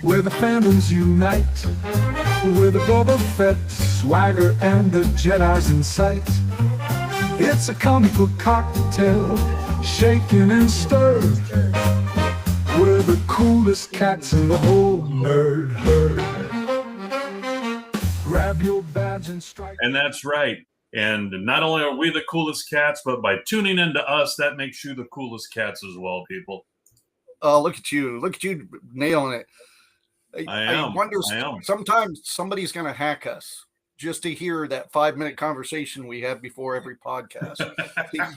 where the fandoms unite, with the Boba Fett swagger and the Jedi's in sight. It's a comic book cocktail, shaken and stirred. We're the coolest cats in the whole nerd herd. Grab your badge and strike. And that's right. And not only are we the coolest cats, but by tuning into us, that makes you the coolest cats as well, people. Oh, look at you nailing it. I wonder, am. sometimes somebody's going to hack us just to hear that 5-minute conversation we have before every podcast.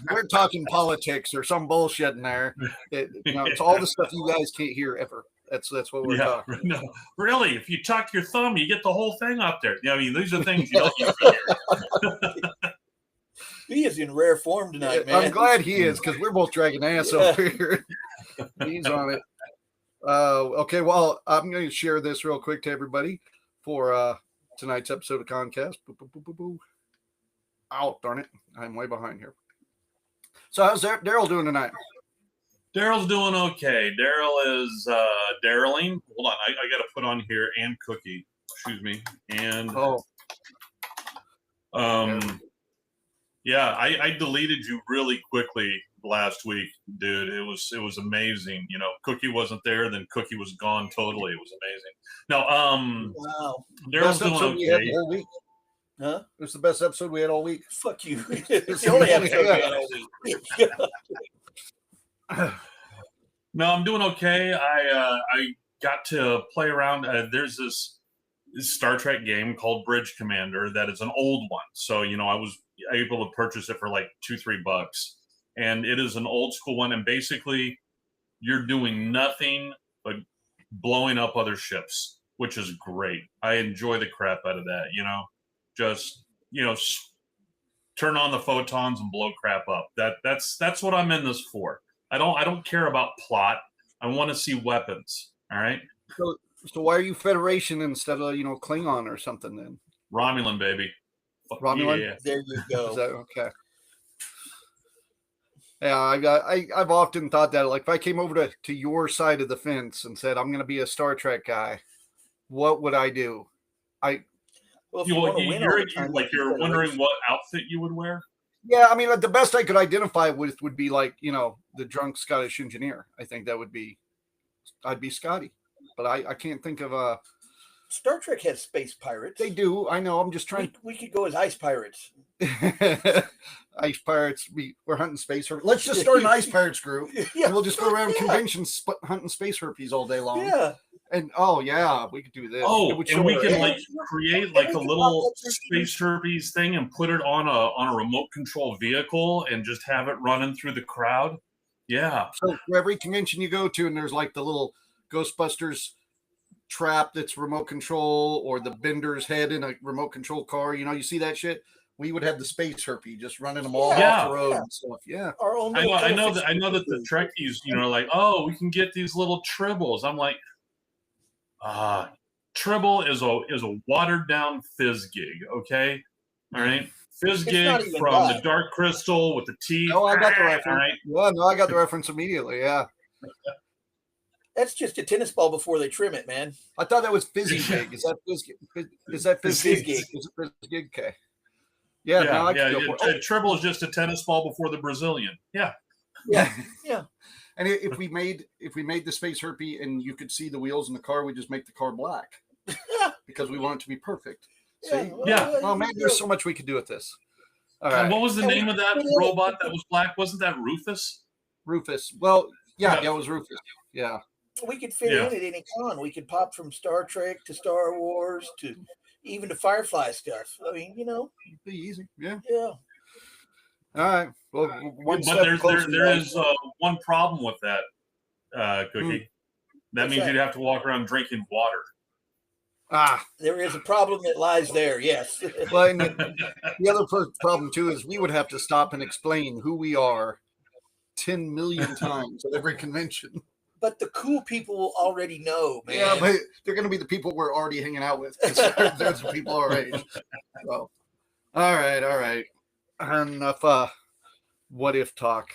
We're talking politics or some bullshit in there. It's all the stuff you guys can't hear ever. That's what we're talking. No, really, if you tuck your thumb, you get the whole thing up there. I mean, these are things you don't usually hear. He is in rare form tonight, man. I'm glad he is, because we're both dragging ass over here. He's on it. Okay, well, I'm going to share this real quick to everybody for tonight's episode of Concast. Oh, darn it. I'm way behind here. So how's Daryl doing tonight? Daryl's doing okay. Daryl is Daryling. Hold on, I got to put on here and Cookie. Excuse me. And yeah, I deleted you really quickly last week, dude. It was amazing. You know, Cookie wasn't there, then Cookie was gone totally. It was amazing. No, wow. Best Daryl's doing episode we had okay. the whole week. Huh? It was the best episode we had all week. Fuck you. It's the only episode we had all week. No, I'm doing okay. I got to play around. There's this Star Trek game called Bridge Commander that is an old one. So, you know, I was able to purchase it for like $2-3. And it is an old school one. And basically, you're doing nothing but blowing up other ships, which is great. I enjoy the crap out of that, you know. Just, you know, turn on the photons and blow crap up. That's what I'm in this for. I don't care about plot. I want to see weapons. All right. So why are you Federation instead of Klingon or something then? Romulan, baby. Romulan. Yeah. There you go. Is that okay? Yeah, I've often thought that, like, if I came over to your side of the fence and said I'm going to be a Star Trek guy, what would I do? Well, You're you're wondering what outfit you would wear? Yeah, I mean, like, the best I could identify with would be like, the drunk Scottish engineer. I think that I'd be Scotty, but I can't think of a. Star Trek has space pirates. They do. I know. I'm just trying. We could go as ice pirates. Ice pirates. We're hunting space herpes. Let's just start an ice pirates group. Yeah, and we'll just go around conventions hunting space herpes all day long. Yeah. And we could do this. Oh, and we can like create like a little space herpes thing and put it on a remote control vehicle and just have it running through the crowd. Yeah. So for every convention you go to, and there's like the little Ghostbusters trap that's remote control, or the Bender's head in a remote control car. You see that shit. We would have the space herpes just running them all off the road and stuff. Yeah. I know that the Trekkies, are like, oh, we can get these little tribbles. I'm like, Tribble is a watered down fizz gig, okay? All right. Fizz gig from the Dark Crystal with the teeth. Oh, I got the reference. Right? Yeah, no, I got the reference immediately. Yeah. That's just a tennis ball before they trim it, man. I thought that was fizzy gig. Is that fizz gig? Is that fizz gig? Is it fizz gig? Okay. Yeah. Tribble is just a tennis ball before the Brazilian. Yeah. Yeah. And if we made the space herpes and you could see the wheels in the car, we just make the car black because we want it to be perfect. See? Yeah. Well, man, there's so much we could do with this. All right. And what was the name of that robot that was black? Wasn't that Rufus? Rufus. Well, yeah, it was Rufus. Yeah. We could fit in at any con. We could pop from Star Trek to Star Wars to even to Firefly stuff. I mean, it'd be easy. Yeah. Yeah. All right. Well, there is one problem with that, Cookie. That means you'd have to walk around drinking water. There is a problem that lies there. Yes. Well, and the other problem too is we would have to stop and explain who we are 10 million times at every convention. But the cool people already know, man. Yeah, but they're going to be the people we're already hanging out with. There's the people our age. So, all right. Enough what if talk.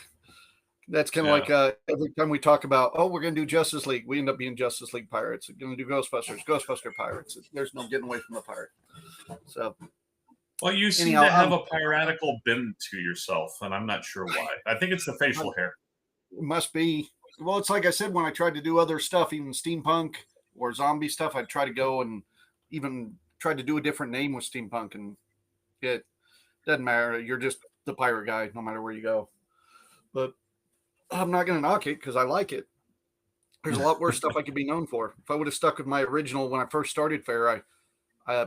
That's kind of like every time we talk about, oh, we're going to do Justice League, we end up being Justice League pirates. We're going to do Ghostbusters, Ghostbuster pirates. There's no getting away from the pirate. So, well, you seem anyhow, to have a piratical bent to yourself, and I'm not sure why. I think it's the facial hair. it must be. Well, it's like I said, when I tried to do other stuff, even steampunk or zombie stuff, I'd try to go and even try to do a different name with steampunk, and it doesn't matter. You're just the pirate guy, no matter where you go. But I'm not going to knock it because I like it. There's a lot worse stuff I could be known for. If I would have stuck with my original when I first started Fair,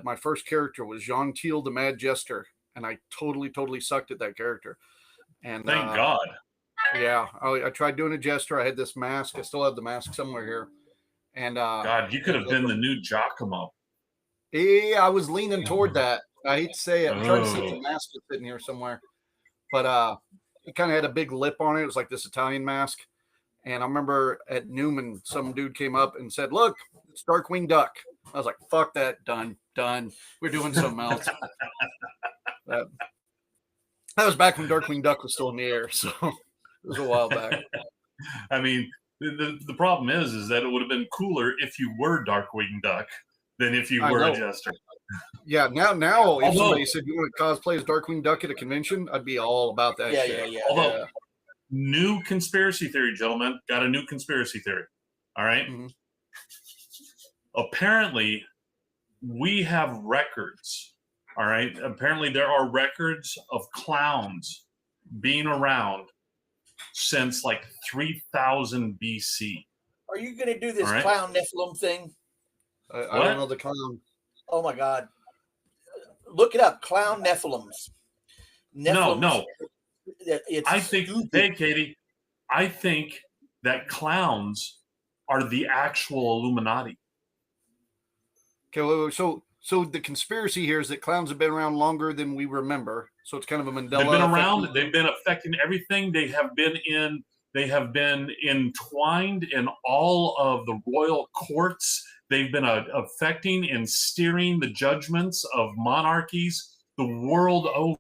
my first character was Jean Teal, the Mad Jester, and I totally sucked at that character. And thank God. Yeah, I tried doing a jester. I had this mask. I still have the mask somewhere here. And God, you could have been the new Giacomo. Yeah, I was leaning toward that. I hate to say it. I'm trying to see if the mask is sitting here somewhere, but it kind of had a big lip on it. It was like this Italian mask. And I remember at Newman, some dude came up and said, "Look, it's Darkwing Duck." I was like, "Fuck that, done. We're doing something else." That was back when Darkwing Duck was still in the air, so it was a while back. I mean, the problem is that it would have been cooler if you were Darkwing Duck than if you were a jester. Yeah, now if somebody said you want to cosplay as Darkwing Duck at a convention, I'd be all about that shit. Yeah. Although, new conspiracy theory, gentlemen. Got a new conspiracy theory. All right? Mm-hmm. Apparently, we have records. All right? Apparently, there are records of clowns being around since like 3000 BC. Are you going to do this clown Nephilim thing? I don't know the clown. Oh my God. Look it up. Clown Nephilims. No. It's I think, hey, Katie, I think that clowns are the actual Illuminati. Okay, wait, so the conspiracy here is that clowns have been around longer than we remember. So it's kind of a Mandela. They've been around. They've been affecting everything. They have been entwined in all of the royal courts. They've been affecting and steering the judgments of monarchies the world over.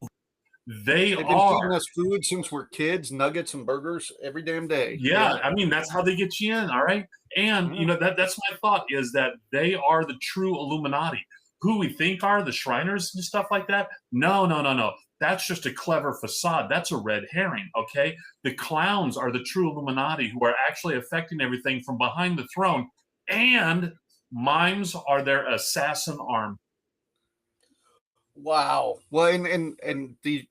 They've been feeding us food since we're kids, nuggets and burgers every damn day. Yeah, I mean, that's how they get you in, all right? And, you know, that's my thought, is that they are the true Illuminati. Who we think are the Shriners and stuff like that? No. That's just a clever facade. That's a red herring, okay? The clowns are the true Illuminati who are actually affecting everything from behind the throne, and mimes are their assassin arm. Wow. Well, and the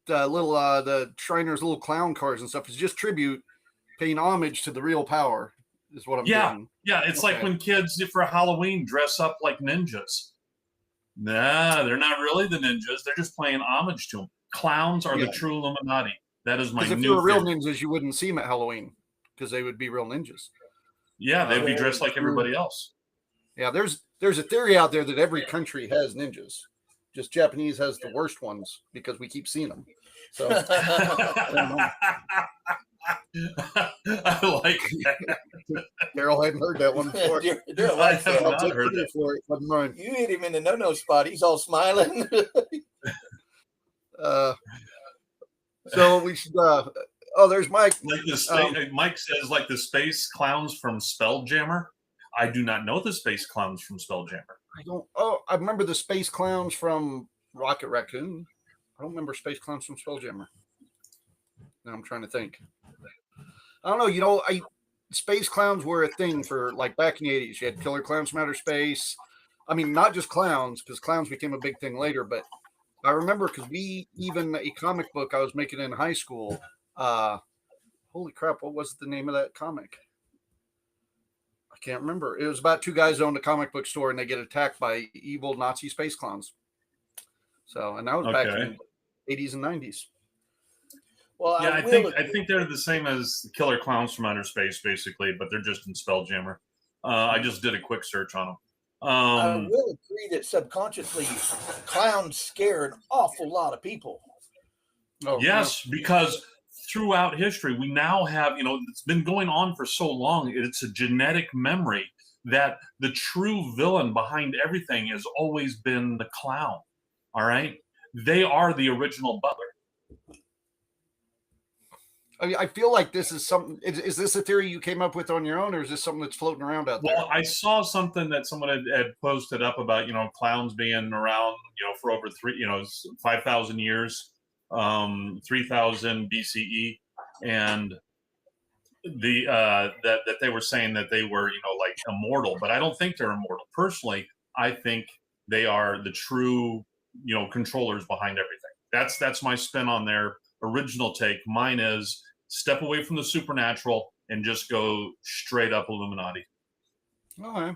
little the Shriners' little clown cars and stuff is just tribute, paying homage to the real power, is what I'm getting. Yeah, it's like when kids for Halloween dress up like ninjas. Nah, they're not really the ninjas. They're just playing homage to them. Clowns are the true Illuminati. That is my new. Because if they were real ninjas, you wouldn't see them at Halloween, because they would be real ninjas. Yeah, they'd be dressed like everybody else. Yeah, there's a theory out there that every country has ninjas. Just Japanese has the worst ones because we keep seeing them. So I like that. Daryl hadn't heard that one before. Daryl likes that. I'll take credit for it. You hit him in the no-no spot. He's all smiling. So we should. There's Mike. Like Mike says, like the space clowns from Spelljammer. I do not know the space clowns from Spelljammer. I don't. Oh, I remember the space clowns from Rocket Raccoon. I don't remember space clowns from Spelljammer. Now I'm trying to think. I don't know. You know, space clowns were a thing for like back in the 80s. You had killer clowns from outer space. I mean, not just clowns, because clowns became a big thing later. But I remember because even a comic book I was making in high school. Holy crap! What was the name of that comic? I can't remember. It was about two guys owned a comic book store and they get attacked by evil Nazi space clowns. So, and that was back in the 80s and 90s. Well, yeah, I think they're the same as killer clowns from outer space, basically, but they're just in Spelljammer. I just did a quick search on them. I will agree that subconsciously clowns scare an awful lot of people. Oh, yes, because throughout history, we now have, you know, it's been going on for so long. It's a genetic memory that the true villain behind everything has always been the clown. All right. They are the original butler. I mean, I feel like this is something. Is this a theory you came up with on your own, or is this something that's floating around out there? Well, I saw something that someone had posted up about clowns being around for over 5,000 years, 3,000 BCE, and that they were saying that they were like immortal, but I don't think they're immortal. Personally, I think they are the true controllers behind everything. That's my spin on their original take. Mine is step away from the supernatural and just go straight up Illuminati. All right.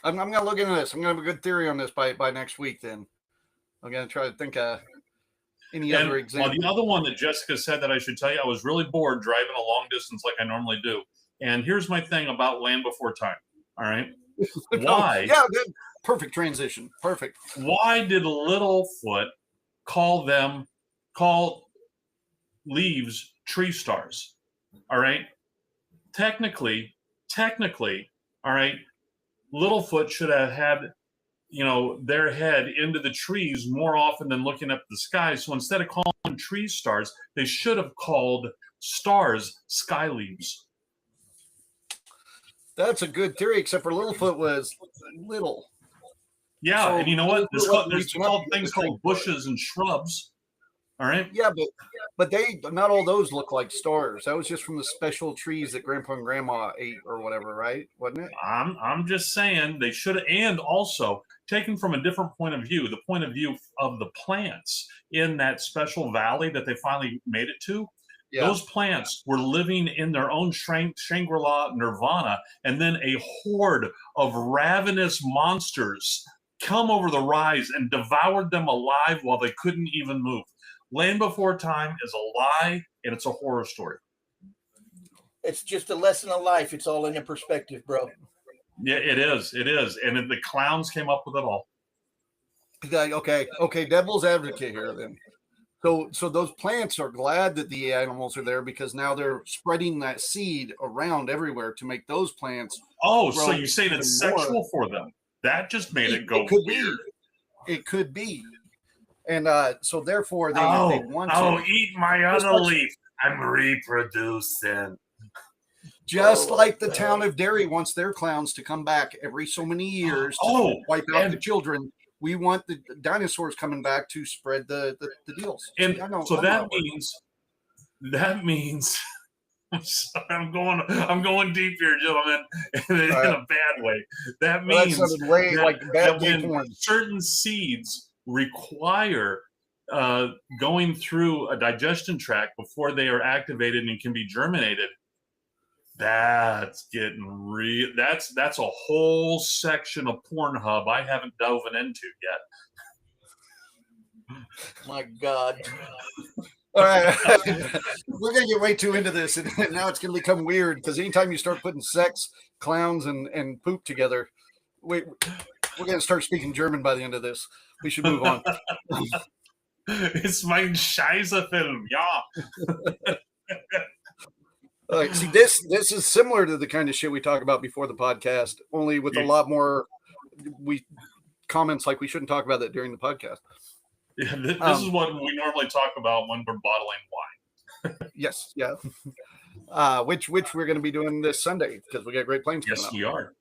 I'm going to look into this. I'm going to have a good theory on this by next week. Then I'm going to try to think of any other example. The other one that Jessica said that I should tell you, I was really bored driving a long distance like I normally do. And here's my thing about Land Before Time. All right. Why? Yeah, good. Perfect transition. Perfect. Why did Littlefoot call leaves tree stars? All right. Technically, all right, Littlefoot should have had, their head into the trees more often than looking up the sky. So instead of calling tree stars, they should have called stars sky leaves. That's a good theory, except for Littlefoot was little. Yeah, So and you know what? There's reaching called up things to the called bushes and shrubs. All right. Yeah, but they not all those look like stars. That was just from the special trees that Grandpa and Grandma ate or whatever, right? Wasn't it? I'm just saying they should have, and also taken from a different point of view, the point of view of the plants in that special valley that they finally made it to. Yeah. Those plants were living in their own Shangri-La nirvana, and then a horde of ravenous monsters come over the rise and devoured them alive while they couldn't even move. Land Before Time is a lie, and it's a horror story. It's just a lesson of life. It's all in a perspective, bro. Yeah, it is. It is. And the clowns came up with it all. Okay. Devil's advocate here then. So those plants are glad that the animals are there because now they're spreading that seed around everywhere to make those plants. Oh, so you're saying it's sexual for them? That just made it go weird. It could be. And so therefore they want to eat my other leaf. I'm reproducing. Just like the town of Derry wants their clowns to come back every so many years to wipe out the children. We want the dinosaurs coming back to spread the deals. And so that means I'm going deep here, gentlemen, in a bad way. That means that when certain seeds require going through a digestion tract before they are activated and can be germinated, that's getting real. That's a whole section of Pornhub I haven't dove into yet. My God. All right. We're going to get way too into this, and now it's going to become weird because anytime you start putting sex, clowns, and poop together, we're going to start speaking German by the end of this. We should move on. It's mein Scheiße-Film, yeah. See, this is similar to the kind of shit we talk about before the podcast, only with a lot more comments like we shouldn't talk about that during the podcast. Yeah, this is what we normally talk about when we're bottling wine. Yes, yeah. Which we're going to be doing this Sunday because we got Great Plains coming up. Yes, we are.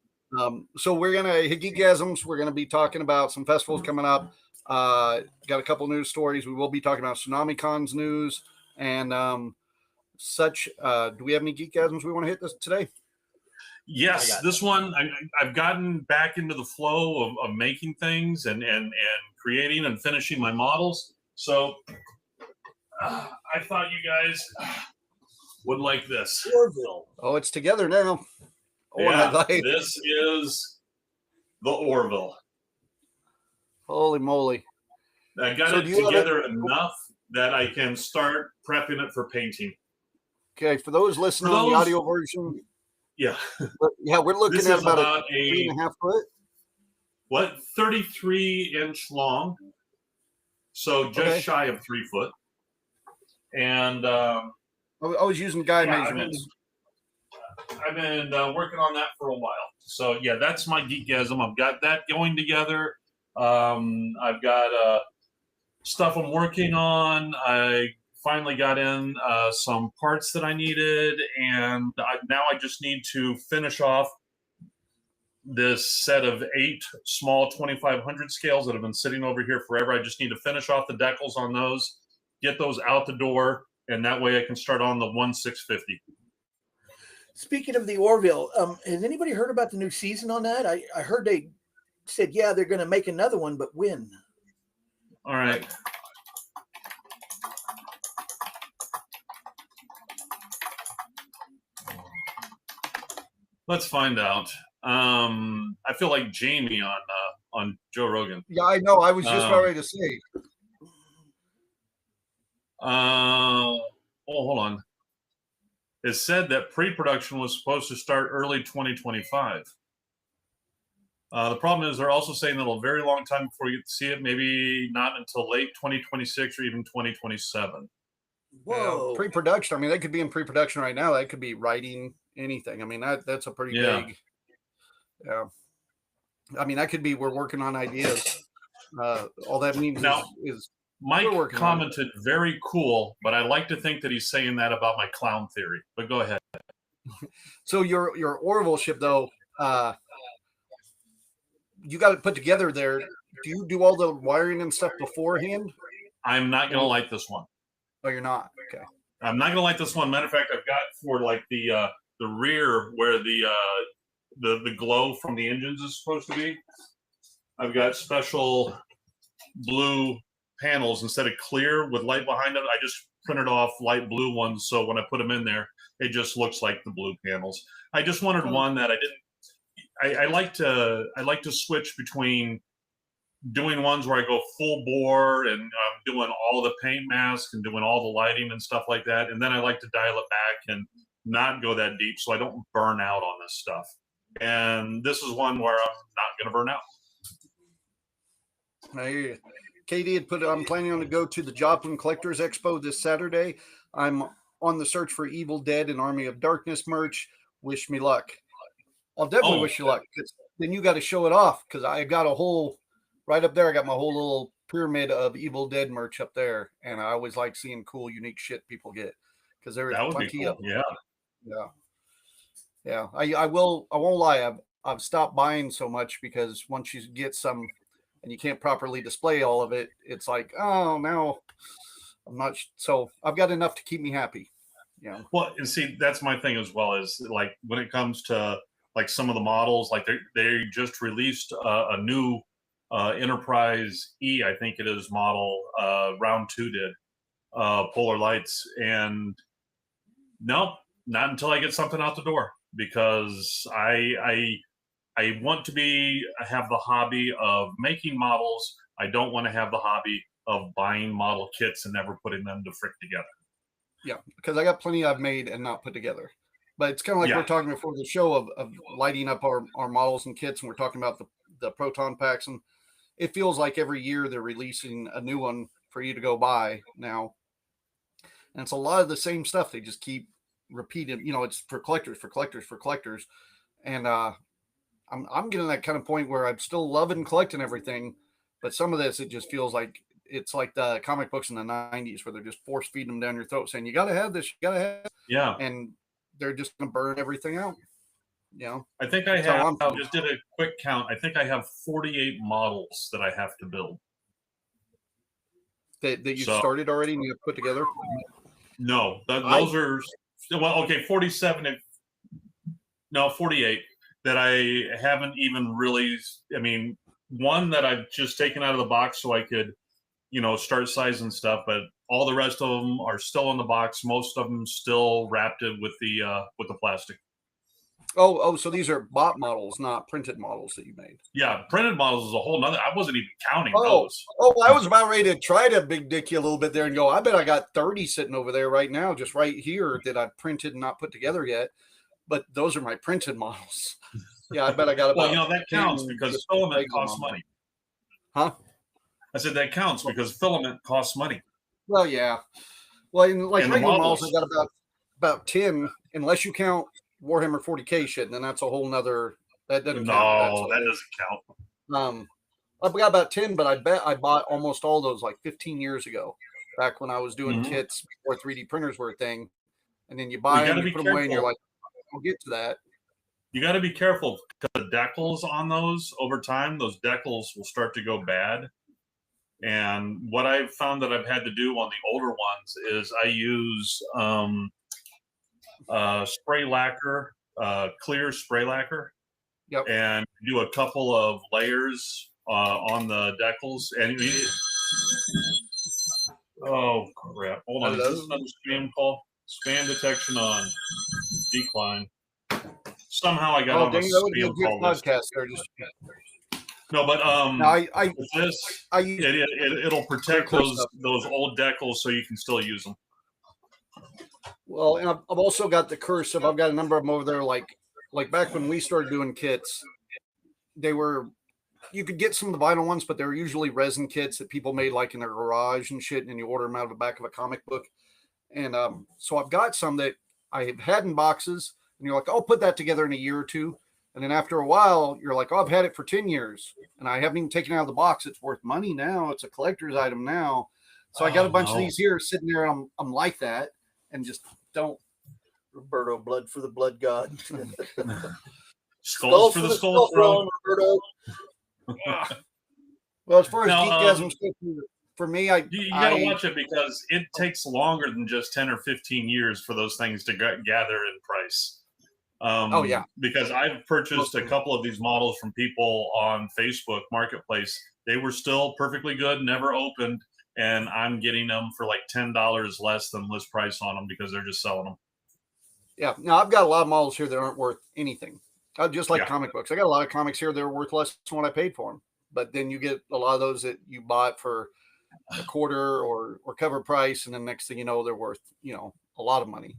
So we're going to hit Geekgasms. We're going to be talking about some festivals coming up. Got a couple news stories. We will be talking about TsunamiCon's news and such. Do we have any Geekgasms we want to hit this today? Yes, this one I've gotten back into the flow of making things and creating and finishing my models. So I thought you guys would like this. Orville. Oh, it's together now. This is the Orville. Holy moly. I got it together enough that I can start prepping it for painting. Okay, for those listening on the audio version. Yeah. We're looking at about a 3.5 foot. What? 33-inch long. So just shy of 3 foot. And I was using guide measurements. I've been working on that for a while. So yeah, that's my Geekgasm. I've got that going together. I've got stuff I'm working on. I finally got in some parts that I needed, and now I just need to finish off this set of 8 small 2500 scales that have been sitting over here forever. I just need to finish off the decals on those, get those out the door, and that way I can start on the 1/650. Speaking of the Orville, has anybody heard about the new season on that? I heard they said, yeah, they're going to make another one, but when? All right. Let's find out. I feel like Jamie on Joe Rogan. Yeah, I know. I was just about ready to say. Hold on. It said that pre-production was supposed to start early 2025. The problem is they're also saying that it'll a very long time before you get to see it. Maybe not until late 2026 or even 2027. Whoa. Pre-production. I mean, they could be in pre-production right now. That could be writing anything. I mean, that's a pretty big. Yeah. I mean, that could be we're working on ideas. All that means now, is Mike commented very cool, but I like to think that he's saying that about my clown theory. But go ahead. So your Orville ship though, you got it put together there. Do you do all the wiring and stuff beforehand? I'm not going to light this one. Oh, you're not? Okay. I'm not going to light this one. Matter of fact, I've got for like the rear where the glow from the engines is supposed to be. I've got special blue panels instead of clear with light behind it. I just printed off light blue ones, so when I put them in there, it just looks like the blue panels. I just wanted one that I didn't. I like to switch between doing ones where I go full bore and doing all the paint mask and doing all the lighting and stuff like that, and then I like to dial it back and not go that deep so I don't burn out on this stuff. And this is one where I'm not going to burn out. I hear you. Katie had put, I'm planning on to go to the Joplin Collectors Expo this Saturday. I'm on the search for Evil Dead and Army of Darkness merch. Wish me luck. I'll definitely wish you luck. Then you got to show it off because I got a whole, right up there, I got my whole little pyramid of Evil Dead merch up there. And I always like seeing cool, unique shit people get because there is plenty of them. Yeah. I won't lie. I've stopped buying so much because once you get some and you can't properly display all of it, it's like, oh, now I'm not. So I've got enough to keep me happy. Yeah. Well, and see, that's my thing as well, is like when it comes to like some of the models, like they just released a new Enterprise E, I think it is, model. Round 2 did Polar Lights, and no, not until I get something out the door, because I want to have the hobby of making models. I don't want to have the hobby of buying model kits and never putting them to frick together. Yeah, because I got plenty I've made and not put together. But it's kind of like we're talking before the show of lighting up our models and kits, and we're talking about the proton packs, and it feels like every year they're releasing a new one for you to go buy now. And it's a lot of the same stuff. They just keep repeating, it's for collectors. And I'm getting that kind of point where I'm still loving collecting everything, but some of this, it just feels like it's like the comic books in the 90s where they're just force feeding them down your throat saying, you got to have this, you got to have this. Yeah. And they're just going to burn everything out. I think I just did a quick count. I think I have 48 models that I have to build. That you started already and you put together? No, those are, 47. 48 that I haven't even really, one that I've just taken out of the box so I could, start sizing stuff, but all the rest of them are still in the box. Most of them still wrapped it with the plastic. Oh, so these are bot models, not printed models that you made. Yeah, printed models is a whole nother. I wasn't even counting those. I was about ready to try to big dick you a little bit there and go, I bet I got 30 sitting over there right now, just right here that I printed and not put together yet. But those are my printed models. Yeah, I bet I got about. Well, that counts because filament costs money. Huh? I said that counts because filament costs money. Well, yeah. Well, in regular models, I got about 10, unless you count Warhammer 40K shit, and then that's a whole nother. That doesn't count. No, that doesn't count. I've got about 10, but I bet I bought almost all those like 15 years ago. back when I was doing Mhm. kits before 3D printers were a thing. And then you Well, buy you them, got to you be put them away, and you're careful. like, I'll get to that. You got to be careful because the decals on those over time, those decals will start to go bad. And what I've found that I've had to do on the older ones is I use spray lacquer, clear spray lacquer, Yep. and do a couple of layers on the decals. And oh crap! Hold on, is this Hello? another spam call? Spam detection on, decline. Somehow I got Oh, on a dang, that would be a spam good call list. podcast there. Just No, but now, I with this, I use it'll protect clear those stuff. old decals so you can still use them. Well, and I've also got the cursive. I've got a number of them over there. Like back when we started doing kits, they were, you could get some of the vinyl ones, but they were usually resin kits that people made like in their garage and shit, and then you order them out of the back of a comic book. And so I've got some that I have had in boxes, and you're like, I'll put that together in a year or two. And then after a while, you're like, oh, I've had it for 10 years, and I haven't even taken it out of the box. It's worth money now. It's a collector's item now. So I got a bunch of these here sitting there, and I'm like that, and just don't. Roberto, blood for the blood god. Skulls for the skull throne. Roberto. Well, as far as Now, Geekgasm stuff, for me, You got to watch it because it takes longer than just 10 or 15 years for those things to gather in price. Oh, yeah. Because I've purchased a couple of these models from people on Facebook Marketplace. They were still perfectly good, never opened, and I'm getting them for like $10 less than list price on them because they're just selling them. Yeah. Now, I've got a lot of models here that aren't worth anything. Just like Yeah. comic books. I got a lot of comics here that are worth less than what I paid for them. But then you get a lot of those that you bought for a quarter or cover price, and then next thing you know, they're worth, a lot of money.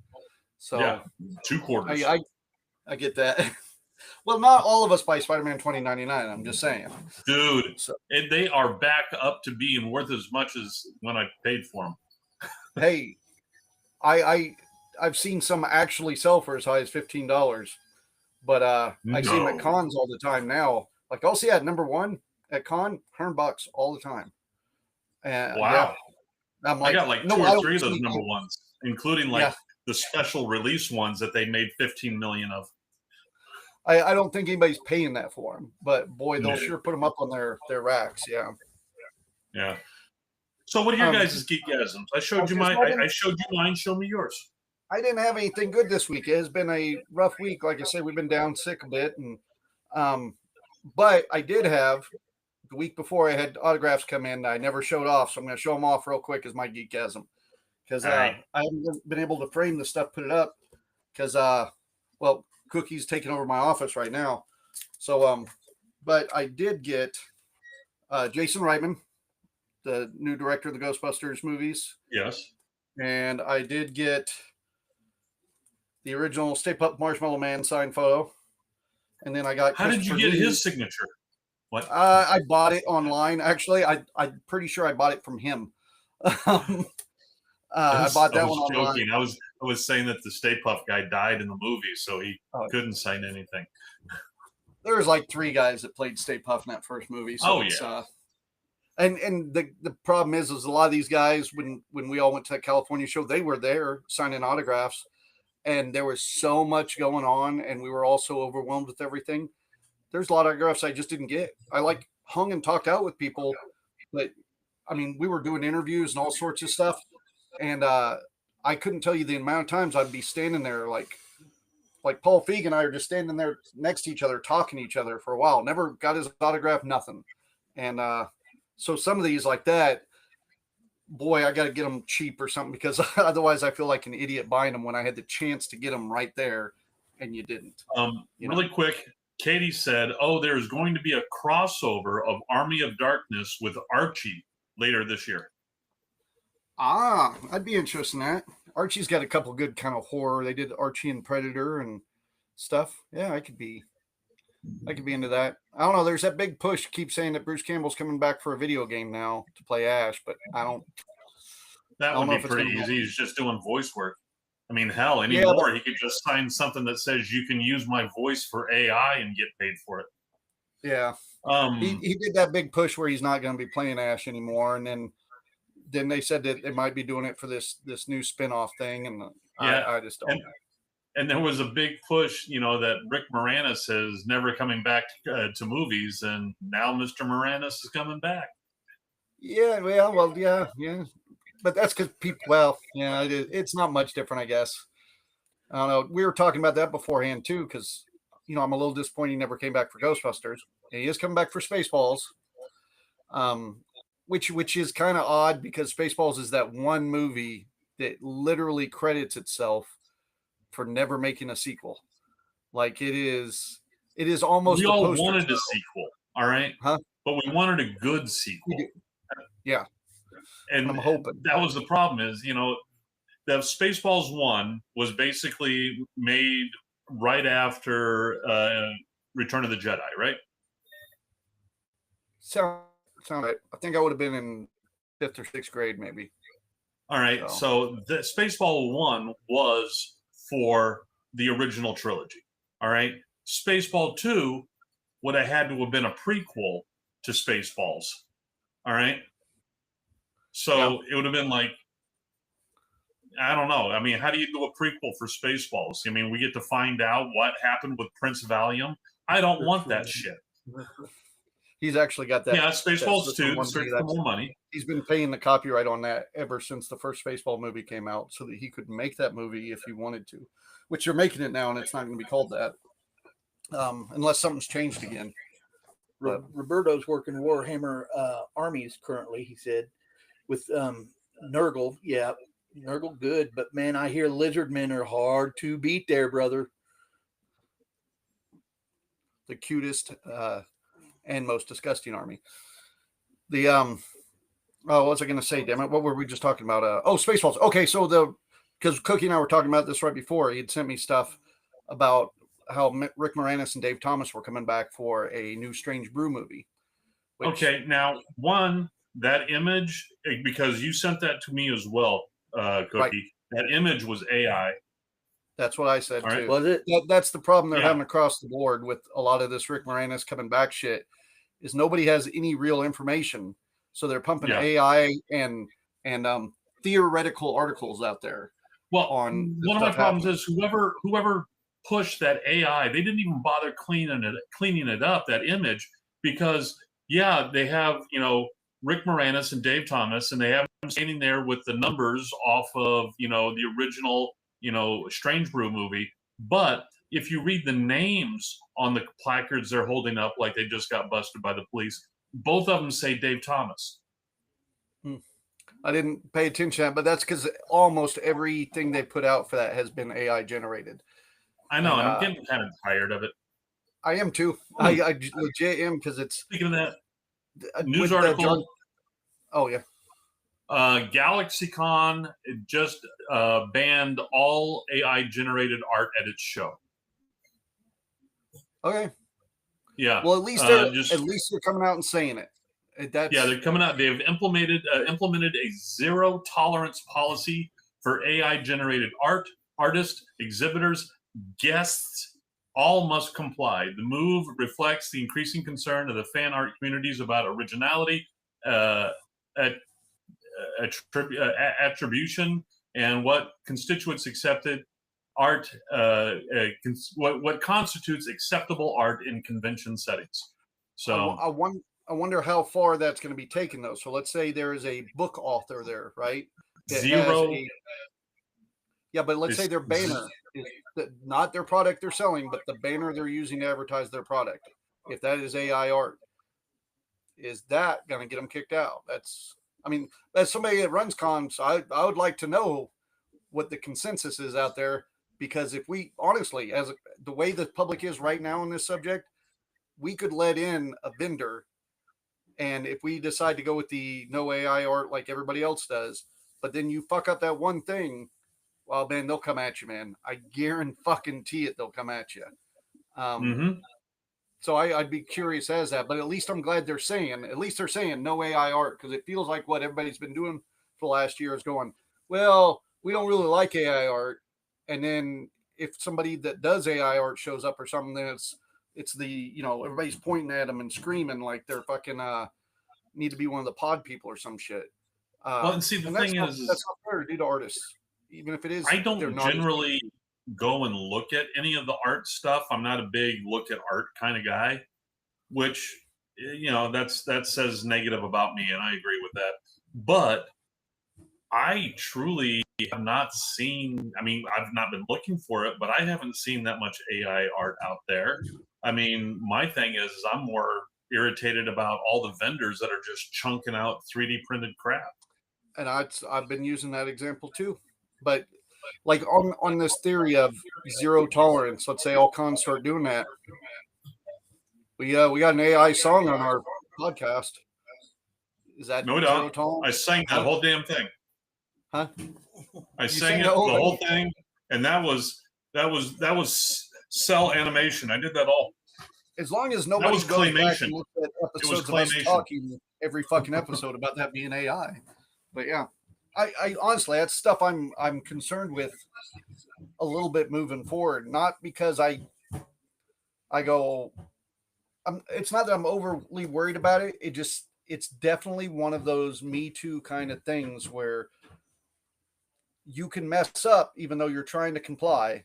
So Yeah, 2 quarters. I get that. Well, not all of us buy Spider-Man 2099. I'm just saying. Dude, So, they are back up to being worth as much as when I paid for them. hey, I've seen some actually sell for as high as $15, but I see them at No. cons all the time now. Like I'll see at number one at con, $100 all the time. And Wow. yeah, I'm I got like 2 I or don't 3 of those see- number ones, including like Yeah. the special release ones that they made 15 million of. I don't think anybody's paying that for them, but boy, they'll No. sure put them up on their racks. Yeah. Yeah. So what are your Um, guys' geekgasms? I showed you mine. I showed you mine. Show me yours. I didn't have anything good this week. It has been a rough week. Like I said, we've been down sick a bit, and but I did have the week before I had autographs come in. I never showed off, so I'm going to show them off real quick as my geekgasm because All right. I haven't been able to frame the stuff, put it up because well, Cookie's taking over my office right now. So but I did get Jason Reitman, the new director of the Ghostbusters movies, Yes. and I did get the original Stay Puft Marshmallow Man signed photo, and then I got. How did you Christopher get Lee. his signature? What? I bought it online. Actually, I'm pretty sure I bought it from him. I bought that was one online. joking. I was saying that the Stay Puft guy died in the movie, so he Oh. couldn't sign anything. There was like 3 guys that played Stay Puft in that first movie. So Oh, it's, yeah. and the problem is a lot of these guys when we all went to that California show, they were there signing autographs, and there was so much going on, and we were all so overwhelmed with everything. There's a lot of autographs I just didn't get. I like hung and talked out with people, but I mean, we were doing interviews and all sorts of stuff, and I couldn't tell you the amount of times I'd be standing there like Paul Feig and I are just standing there next to each other, talking to each other for a while. Never got his autograph, nothing. And so some of these like that, boy, I got to get them cheap or something because otherwise I feel like an idiot buying them when I had the chance to get them right there and you didn't. Really quick, Katie said, "Oh, there's going to be a crossover of Army of Darkness with Archie later this year." I'd be interested in that. Archie's got a couple good kind of horror. They did Archie and Predator and stuff. Yeah, I could be into that. I don't know. There's that big push. Keep saying that Bruce Campbell's coming back for a video game now to play Ash, but I don't. That don't would know be if it's pretty gonna easy. He's just doing voice work. I mean, hell, Yeah, anymore he could just sign something that says you can use my voice for AI and get paid for it. Yeah, he did that big push where he's not going to be playing Ash anymore, and then then they said that they might be doing it for this new spin-off thing, and Yeah. I just don't. And there was a big push, that Rick Moranis is never coming back to movies, and now Mr. Moranis is coming back. Yeah, well, yeah. But that's because people. Well, yeah, it's not much different, I guess. I don't know. We were talking about that beforehand too, because I'm a little disappointed he never came back for Ghostbusters, and he is coming back for Spaceballs. Which is kind of odd because Spaceballs is that one movie that literally credits itself for never making a sequel. Like it is almost. We all wanted a sequel, all right, huh? But we wanted a good sequel. Yeah, and I'm hoping that was the problem. Is the Spaceballs 1 was basically made right after Return of the Jedi, right? Sound right. I think I would have been in 5th or 6th grade, maybe. All right. So the Spaceball 1 was for the original trilogy. All right. Spaceball 2 would have had to have been a prequel to Spaceballs. All right. So it would have been like, I don't know. I mean, how do you do a prequel for Spaceballs? I mean, we get to find out what happened with Prince Valium. I don't want that shit. He's actually got that. Yeah, Spaceballs 2, search for more money. He's been paying the copyright on that ever since the first Spaceball movie came out so that he could make that movie if he wanted to, which they're making it now, and it's not going to be called that unless something's changed again. Roberto's working Warhammer armies currently, he said, with Nurgle. Yeah, Nurgle good, but man, I hear lizard men are hard to beat there, brother. The cutest and most disgusting army. What was I going to say? Damn it! What were we just talking about? Spaceballs. Okay, so because Cookie and I were talking about this right before, he had sent me stuff about how Rick Moranis and Dave Thomas were coming back for a new Strange Brew movie. Okay, now that image, because you sent that to me as well, Cookie. Right. That image was AI. That's what I said too. Right. Was it? That's the problem they're having across the board with a lot of this Rick Moranis coming back shit. Is nobody has any real information, so they're pumping AI and theoretical articles out there. Well, one of my problems is whoever pushed that AI, they didn't even bother cleaning it up, that image, because they have Rick Moranis and Dave Thomas, and they have them standing there with the numbers off of the original Strange Brew movie. But if you read the names on the placards they're holding up, like they just got busted by the police, both of them say Dave Thomas. I didn't pay attention, but that's because almost everything they put out for that has been AI generated. I know, and I'm getting kind of tired of it. I am too. I legit am, because it's. Speaking of that, news article. Oh yeah. GalaxyCon just banned all AI generated art at its show. Okay. Yeah. Well, at least they're coming out and saying it. They're coming out. They've implemented a zero tolerance policy for AI generated art. Artists, exhibitors, guests all must comply. The move reflects the increasing concern of the fan art communities about originality, attribution, and what constitutes accepted art, what constitutes acceptable art in convention settings. So I wonder how far that's going to be taken, though. So let's say there is a book author there, right? Zero. But let's say their banner is not their product they're selling, but the banner they're using to advertise their product. If that is AI art, is that going to get them kicked out? As somebody that runs cons, I would like to know what the consensus is out there, because if we honestly, the way the public is right now on this subject, we could let in a vendor, and if we decide to go with the no AI art like everybody else does, but then you fuck up that one thing, well, man, they'll come at you, man. I guarantee it, they'll come at you. So I'd be curious as that, but at least I'm glad they're saying no AI art, because it feels like what everybody's been doing for the last year is going, well, we don't really like AI art. And then if somebody that does AI art shows up or something, then it's the, everybody's pointing at them and screaming like they're fucking need to be one of the pod people or some shit. Well, and see, the thing that's is not fair to do to artists, even if it is. I they're don't not as- generally go and look at any of the art stuff. I'm not a big look at art kind of guy, which that says negative about me, and I agree with that. But I truly have not seen. I mean, I've not been looking for it, but I haven't seen that much AI art out there. I mean, my thing is I'm more irritated about all the vendors that are just chunking out 3D printed crap. and I've been using that example too. But like on this theory of zero tolerance, let's say all cons start doing that. We got an AI song on our podcast. Is that No zero doubt. tolerance? I sang that whole damn thing. Huh? I sang sang it the the whole whole thing, and that was cell animation. I did that all. As long as nobody was goes back claymation. and looks at episodes of us claymation. talking every fucking episode about that being AI. But yeah, I honestly, that's stuff I'm concerned with a little bit moving forward. Not because I go, it's not that I'm overly worried about it. It's definitely one of those Me Too kind of things where you can mess up even though you're trying to comply.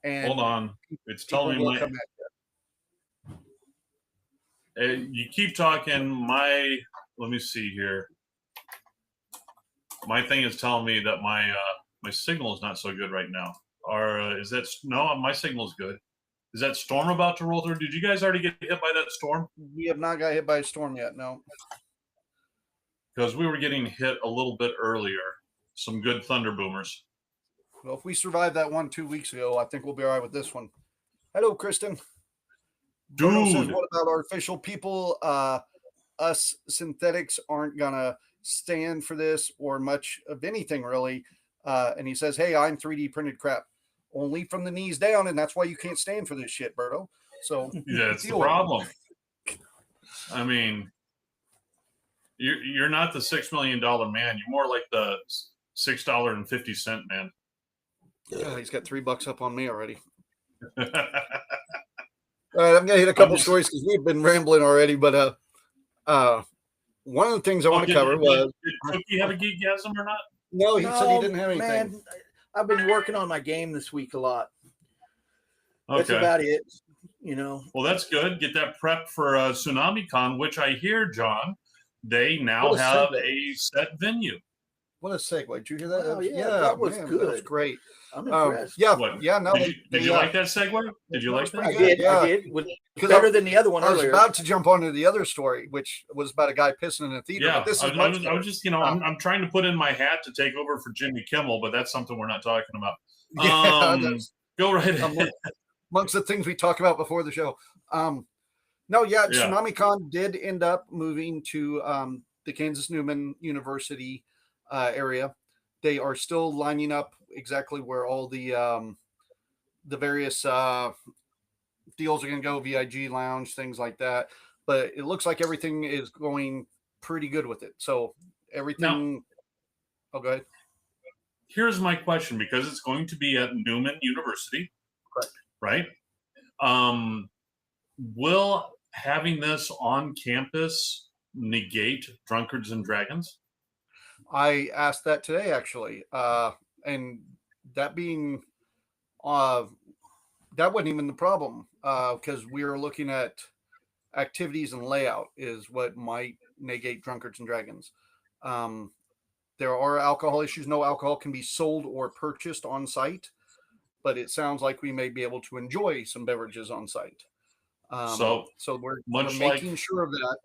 And Hold on, it's people telling me will my. come at you. You keep talking. Let me see here. My thing is telling me that my signal is not so good right now. Or is that no? My signal's good. Is that storm about to roll through? Did you guys already get hit by that storm? We have not got hit by a storm yet. No. Because we were getting hit a little bit earlier. Some good thunder boomers. Well, if we survived that one 2 weeks ago, I think we'll be all right with this one. Hello, Kristen. Bruno says, Dude. what about artificial people? Us synthetics aren't gonna stand for this or much of anything really. And he says, hey, I'm 3D printed crap. Only from the knees down, and that's why you can't stand for this shit, Berto. So That's the deal with it. problem. I mean, you're not the $6 million man. You're more like the $6.50 man. Yeah, he's got $3 up on me already. All right, I'm gonna hit a couple stories because we've been rambling already. But one of the things I want to cover was did Cookie have a geekgasm or not? no, he said he didn't have anything. Man, I've been working on my game this week a lot. That's Okay. about it. Well, that's good. Get that prep for Tsunami Con, which I hear, John, they now What a have segue. a set venue. What a segue! Did you hear that? Wow, yeah, that was That was good. great. I'm impressed. Yeah, What? yeah. No, Did you like that segue? Did you That like was that? I pretty did. good, yeah. I did. With, 'Cause better than the other one I was earlier. about to jump onto the other story, which was about a guy pissing in a theater. Yeah, but this is I much was just, I'm trying to put in my hat to take over for Jimmy Kimmel, but that's something we're not talking about. Yeah, that's Go right ahead. amongst the things we talk about before the show. No, yeah, Tsunami Con did end up moving to the Kansas Newman University area. They are still lining up exactly where all the various deals are going to go, VIG Lounge, things like that. But it looks like everything is going pretty good with it. So everything. Oh, go ahead. Here's my question, because it's going to be at Newman University, Correct. right? Will having this on campus negate Drunkards and Dragons? I asked that today, actually. And that being, that wasn't even the problem because we were looking at activities and layout is what might negate Drunkards and Dragons. There are alcohol issues. No alcohol can be sold or purchased on site, but it sounds like we may be able to enjoy some beverages on site. So we're making sure of that.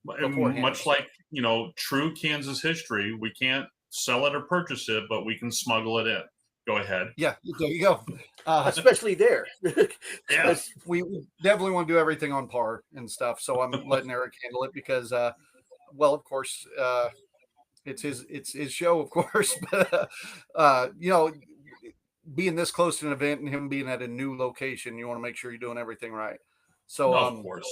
Beforehand. Much like, true Kansas history, we can't sell it or purchase it, but we can smuggle it in. Go ahead. Yeah, there you go. Especially there. Yeah. We definitely want to do everything on par and stuff. So I'm letting Eric handle it because, well, of course, it's his show, of course. But being this close to an event and him being at a new location, you want to make sure you're doing everything right. So, of course.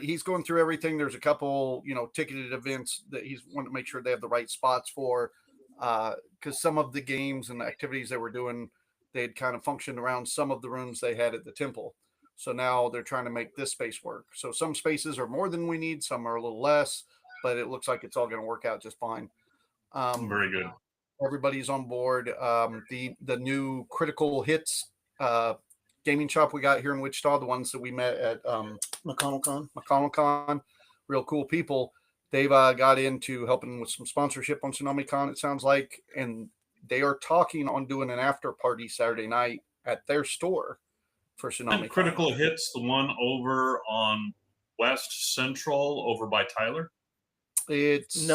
He's going through everything. There's a couple, ticketed events that he's wanting to make sure they have the right spots for, because some of the games and activities they were doing, they had kind of functioned around some of the rooms they had at the temple. So now they're trying to make this space work. So some spaces are more than we need, some are a little less. but it looks like it's all going to work out just fine. Very good. Everybody's on board. The new Critical Hits gaming shop we got here in Wichita, the ones that we met at McConnell Con, real cool people. They've got into helping with some sponsorship on TsunamiCon, it sounds like, and they are talking on doing an after party Saturday night at their store for TsunamiCon. Critical Hits, the one over on West Central, over by Tyler. It's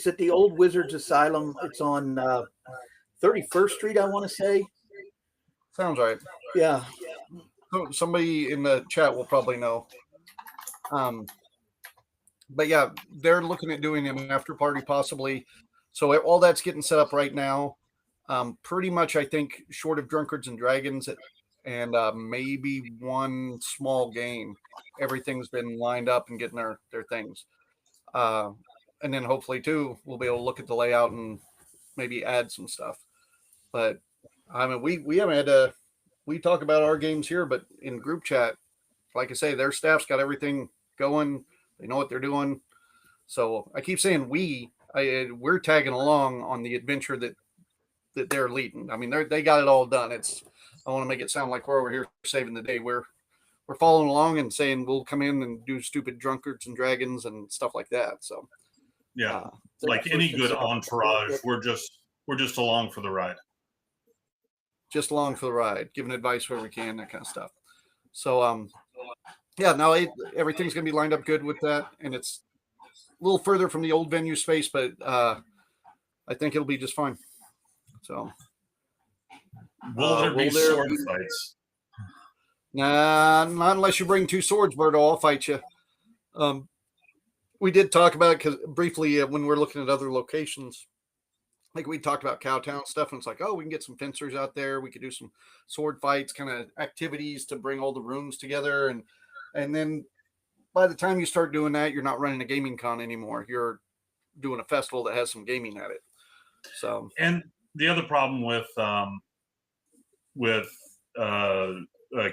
at the old Wizards Asylum. It's on 31st Street, I want to say. Sounds right. Yeah. So somebody in the chat will probably know. But yeah, they're looking at doing an after party possibly. So all that's getting set up right now. Pretty much, I think, short of Drunkards and Dragons and maybe one small game, everything's been lined up and getting their things. And then hopefully too, we'll be able to look at the layout and maybe add some stuff. But I mean, we haven't had to. We talk about our games here, but in group chat, like I say, their staff's got everything going. They know what they're doing. So I keep saying we're tagging along on the adventure that they're leading. I mean, they got it all done. I want to make it sound like we're over here saving the day. We're following along and saying we'll come in and do stupid Drunkards and Dragons and stuff like that. So yeah, like any good entourage, we're just along for the ride. Just along for the ride, giving advice where we can, that kind of stuff. So yeah, no, everything's going to be lined up good with that, and it's a little further from the old venue space, but I think it'll be just fine. So, will there be sword fights? Nah, not unless you bring two swords, Berto. I'll fight you. We did talk about it briefly when we're looking at other locations. Like we talked about Cowtown stuff, and it's like, oh, we can get some fencers out there. We could do some sword fights, kind of activities to bring all the rooms together, and then by the time you start doing that, you're not running a gaming con anymore. You're doing a festival that has some gaming at it. So, and the other problem with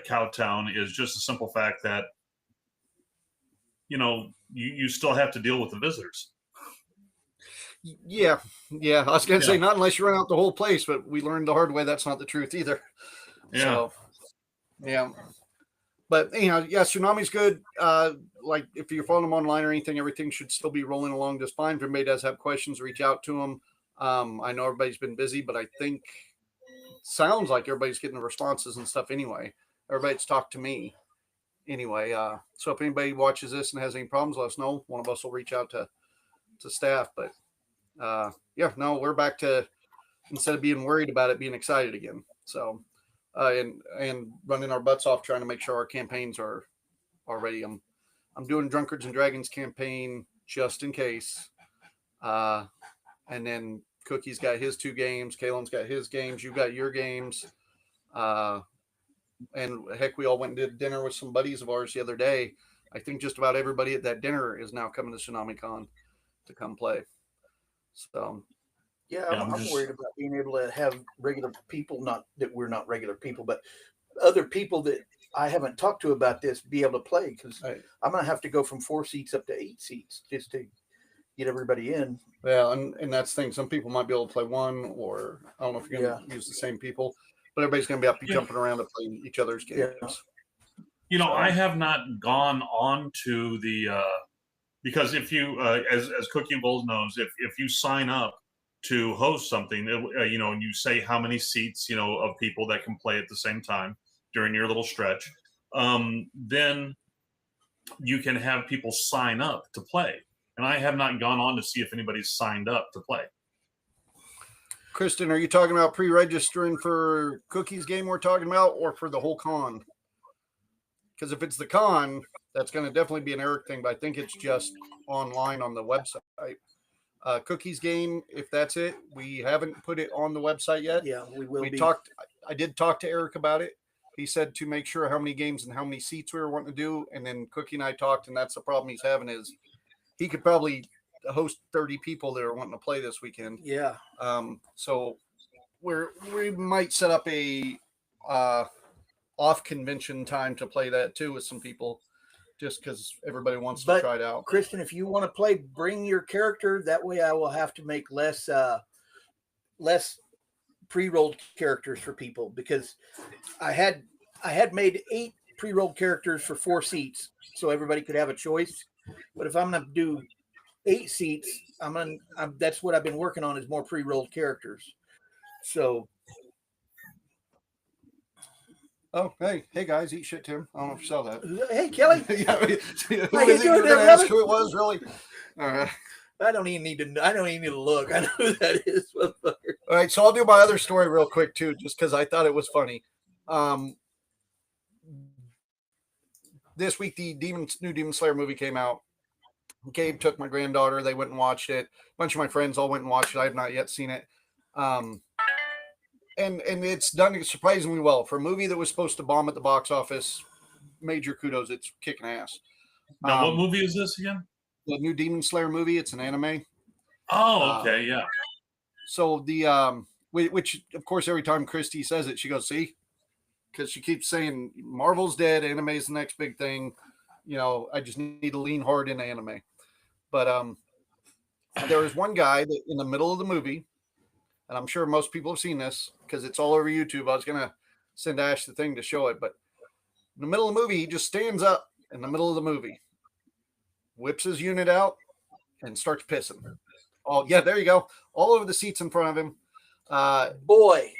Cowtown is just the simple fact that you still have to deal with the visitors. Yeah. I was going to say, not unless you run out the whole place, but we learned the hard way that's not the truth either. Yeah. So, yeah. But, Tsunami's good. Like, if you're following them online or anything, everything should still be rolling along just fine. If anybody does have questions, reach out to them. I know everybody's been busy, but I think sounds like everybody's getting the responses and stuff anyway. Everybody's talked to me anyway. So if anybody watches this and has any problems, let us know. One of us will reach out to staff. But we're back to, instead of being worried about it, being excited again. So and running our butts off trying to make sure our campaigns are ready. I'm doing Drunkards and Dragons campaign just in case. And then Cookie's got his 2 games. Kalen's got his games. You got your games. And heck, we all went and did dinner with some buddies of ours the other day. I think just about everybody at that dinner is now coming to TsunamiCon to come play. So, yeah, I'm worried about being able to have regular people, not that we're not regular people, but other people that I haven't talked to about this be able to play, because I'm going to have to go from 4 seats up to 8 seats just to get everybody in. Yeah, and that's the thing. Some people might be able to play one, or I don't know if you're going to use the same people, but everybody's going to be up jumping around to play each other's games. Yeah. I have not gone on to the because if you, as Cookie Bowls knows, if you sign up to host something, and you say how many seats, of people that can play at the same time during your little stretch, then you can have people sign up to play. And I have not gone on to see if anybody's signed up to play. Kristen, are you talking about pre-registering for Cookie's game we're talking about, or for the whole con? Because if it's the con, that's going to definitely be an Eric thing, but I think it's just online on the website. Cookie's game, if that's it, we haven't put it on the website yet. Yeah, we will. I did talk to Eric about it. He said to make sure how many games and how many seats we were wanting to do, and then Cookie and I talked, and that's the problem he's having is he could probably host 30 people that are wanting to play this weekend. Yeah. So we might set up a off convention time to play that too with some people just because everybody wants But- to try it out. Kristen, if you want to play, bring your character. That way, I will have to make less pre-rolled characters for people, because I had made 8 pre-rolled characters for 4 seats, so everybody could have a choice. But if I'm gonna do 8 seats, that's what I've been working on, is more pre-rolled characters. So Oh, hey guys, eat shit, Tim. I don't know if you saw that. hey, Kelly, Yeah, who How you is it? doing You're there, gonna ask brother? who it was, really? All right. I don't even need to look. I know who that is. Motherfucker. All right, so I'll do my other story real quick too, just because I thought it was funny. This week the new Demon Slayer movie came out. Gabe took my granddaughter. They went and watched it. A bunch of my friends all went and watched it. I have not yet seen it. And it's done surprisingly well for a movie that was supposed to bomb at the box office. Major kudos. It's kicking ass. Now, what movie is this again? The new Demon Slayer movie. It's an anime. Oh, okay, yeah. So the which of course every time Christy says it, she goes, "See," because she keeps saying Marvel's dead, anime's the next big thing. You know, I just need to lean hard into anime. But there was one guy that in the middle of the movie, and I'm sure most people have seen this because it's all over YouTube. I was gonna send Ash the thing to show it, but in the middle of the movie, he just stands up in the middle of the movie, whips his unit out, and starts pissing. Oh yeah, there you go. All over the seats in front of him. Boy,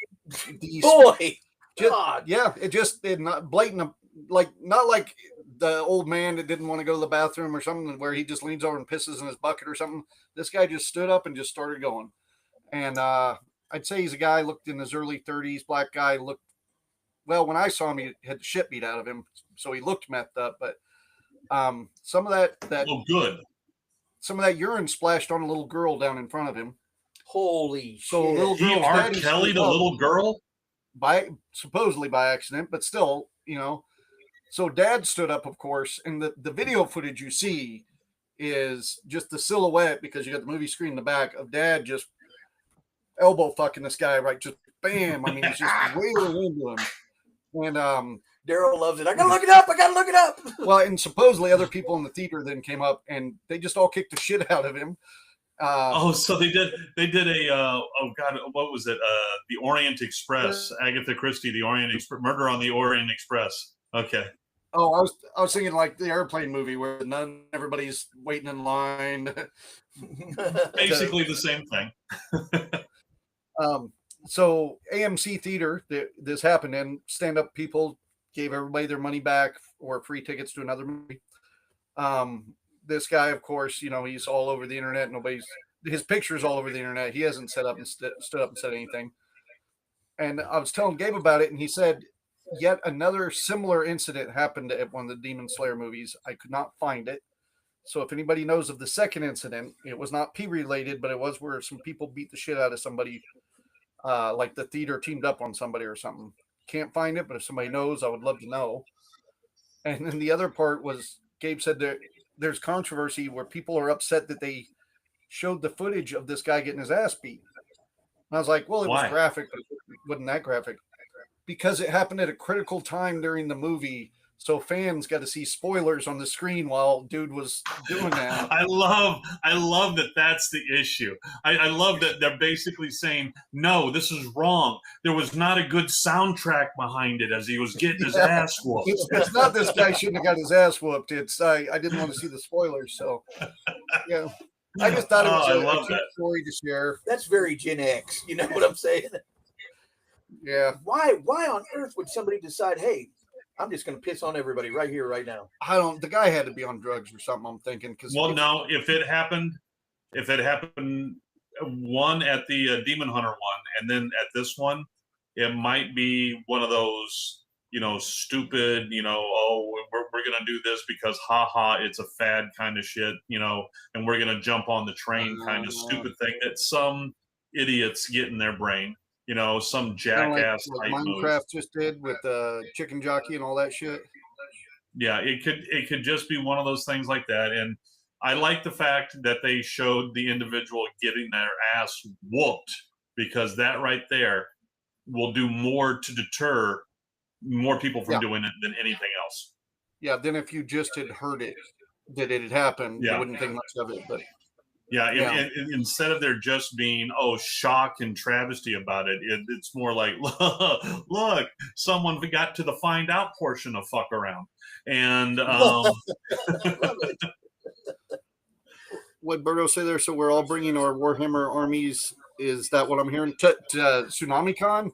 These, boy, just, God. yeah, it not blatant, like not like the old man that didn't want to go to the bathroom or something, where he just leans over and pisses in his bucket or something. This guy just stood up and just started going. And I'd say he's a guy, looked in his early 30s, black guy, looked, well, when I saw him, he had the shit beat out of him, so he looked methed up. But some of that Oh, good. some of that urine splashed on a little girl down in front of him. Holy So shit. little He girl's R. daddy Kelly, stood the up little girl? supposedly by accident, but still, you know. So dad stood up, of course, and the video footage you see is just the silhouette, because you got the movie screen in the back of dad just elbow fucking this guy, right? Just bam. I mean, he's just wailing into him. And Daryl loves it. I gotta look it up. I gotta look it up. well, and supposedly other people in the theater then came up and they just all kicked the shit out of him. Oh, so they did a oh god, what was it? The Orient Express, Agatha Christie, the Orient Express, Murder on the Orient Express. Okay. Oh, I was thinking like the airplane movie where everybody's waiting in line. Basically the same thing. So AMC Theater, this happened, and stand-up people gave everybody their money back or free tickets to another movie. This guy, of course, you know, he's all over the internet. His picture's all over the internet. He hasn't stood up and said anything. And I was telling Gabe about it, and he said yet another similar incident happened at one of the Demon Slayer movies. I could not find it. So if anybody knows of the second incident, it was not P related, but it was where some people beat the shit out of somebody, like the theater teamed up on somebody or something. Can't find it, but if somebody knows, I would love to know. And then the other part was Gabe said there's controversy where people are upset that they showed the footage of this guy getting his ass beat. And I was like, well, it Why? was graphic, but it wasn't that graphic. Because it happened at a critical time during the movie, so fans got to see spoilers on the screen while dude was doing that. I love that that's the issue. I love that they're basically saying, no, this is wrong. There was not a good soundtrack behind it as he was getting his ass whooped. It's not this guy shouldn't have got his ass whooped. It's I didn't want to see the spoilers, so yeah. I just thought it was I a love cute that. story to share. That's very Gen X. You know what I'm saying? Yeah, Why on earth would somebody decide, hey, I'm just going to piss on everybody right here, right now? I don't. The guy had to be on drugs or something. I'm thinking because Well, no, if it happened one at the Demon Hunter one, and then at this one, it might be one of those, you know, stupid, you know, oh, we're gonna do this because haha, it's a fad kind of shit, you know, and we're gonna jump on the train kind of stupid thing that some idiots get in their brain, you know, some jackass like type move. Minecraft just did with Chicken Jockey and all that shit. Yeah, it could just be one of those things like that. And I like the fact that they showed the individual getting their ass whooped, because that right there will do more to deter more people from doing it than anything else. Yeah, then if you just had heard it that it had happened, you Yeah. wouldn't think much of it. But Yeah, Yeah. instead of there just being shock and travesty about it, it's more like look, someone got to the find out portion of fuck around, and what Berto say there? So we're all bringing our Warhammer armies. Is that what I'm hearing? To TsunamiCon?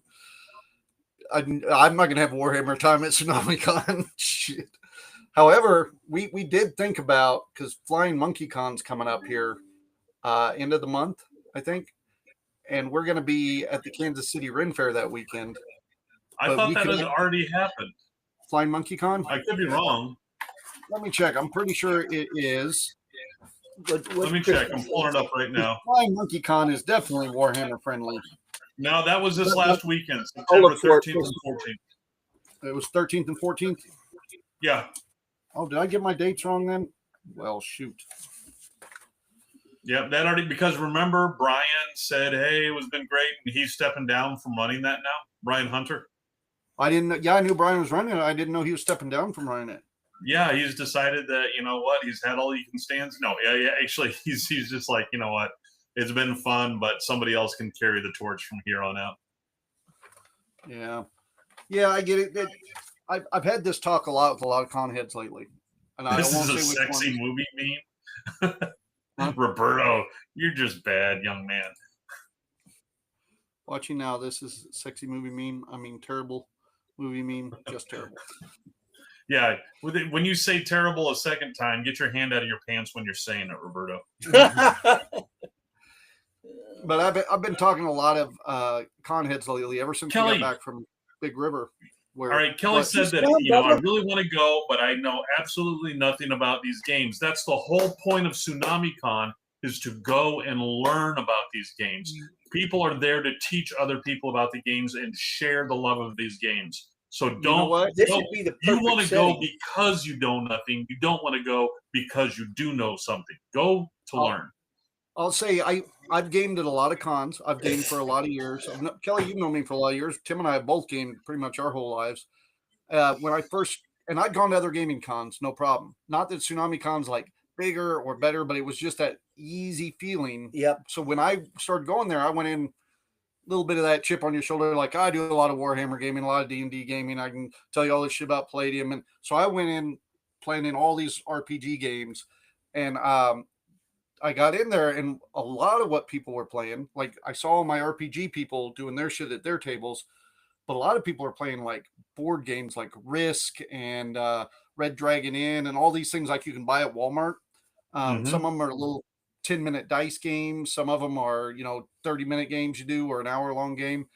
I'm not going to have Warhammer time at TsunamiCon. Shit. However, we did think about, because Flying Monkey Con's coming up here end of the month, I think. And we're going to be at the Kansas City Ren Fair that weekend. I But thought we that could- had already happened. Flying Monkey Con? I could be wrong. Let me check. I'm pretty sure it is. Let me check. I'm pulling it up right now. Flying Monkey Con is definitely Warhammer friendly. No, that was this last weekend, I'll September look for it. 13th and 14th. It was 13th and 14th. Yeah, Oh, did I get my dates wrong then? Well, shoot. yeah, that already, because remember, Brian said, hey, it was been great, and he's stepping down from running that now. Brian Hunter. I didn't know. Yeah, I knew Brian was running it. I didn't know he was stepping down from running it. Yeah, he's decided that, you know what, he's had all he can stands. No, yeah, actually, he's just like, you know what, it's been fun, but somebody else can carry the torch from here on out. Yeah. Yeah, I get it. I've had this talk a lot with a lot of con heads lately. And I This don't want is to a say which sexy one. movie meme. Roberto, you're just bad, young man. Watching now, this is sexy movie meme. I mean, terrible movie meme. Just terrible. Yeah, when you say terrible a second time, get your hand out of your pants when you're saying it, Roberto. But I've been talking to a lot of con heads lately ever since we Kelly. got back from Big River. Where, All right, Kelly what- said that, you know, I really want to go, but I know absolutely nothing about these games. That's the whole point of TsunamiCon, is to go and learn about these games. People are there to teach other people about the games and share the love of these games. So know don't what? This go- would be the you perfect want to go setting. because you know nothing. You don't want to go because you do know something. Go to Oh. learn. I'll say I've gamed at a lot of cons. I've gamed for a lot of years. Kelly, you've known me for a lot of years. Tim and I have both gamed pretty much our whole lives. When I first, and I'd gone to other gaming cons, no problem. Not that Tsunami Con's like bigger or better, but it was just that easy feeling. Yep. So when I started going there, I went in a little bit of that chip on your shoulder. Like, I do a lot of Warhammer gaming, a lot of D&D gaming. I can tell you all this shit about Palladium. And so I went in playing in all these RPG games, and I got in there, and a lot of what people were playing, like I saw my RPG people doing their shit at their tables, but a lot of people are playing like board games like Risk and Red Dragon Inn and all these things like you can buy at Walmart. Mhm. Some of them are little 10-minute dice games. Some of them are, 30-minute games you do, or an hour-long game.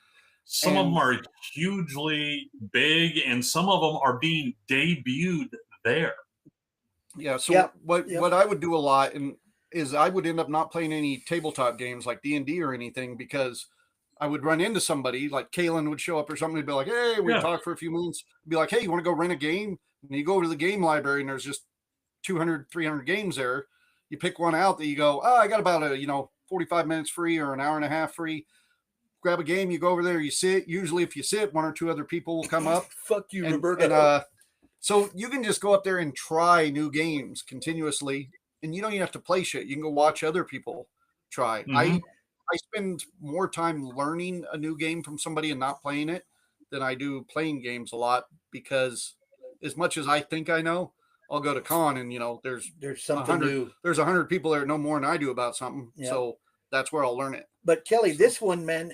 Some of And- them are hugely big, and some of them are being debuted there. Yeah. So Yep, what yep. what I would do a lot is I would end up not playing any tabletop games like D&D or anything, because I would run into somebody like Kalen would show up or something and be like, hey, we Yeah. talk for a few minutes, be like, hey, you want to go rent a game? And you go over to the game library and there's just 200, 300 games there. You pick one out that you go, I got about 45 minutes free or an hour and a half free. Grab a game, you go over there, you sit. Usually if you sit, one or two other people will come up. Fuck you, And, Roberto. so you can just go up there and try new games continuously, and you don't even have to play shit. You can go watch other people try. Mhm. I spend more time learning a new game from somebody and not playing it than I do playing games a lot, because as much as I think I know, I'll go to con and there's There's something 100 new. there's 100 people there that know more than I do about something. Yeah. So that's where I'll learn it. But Kelly, this one, man,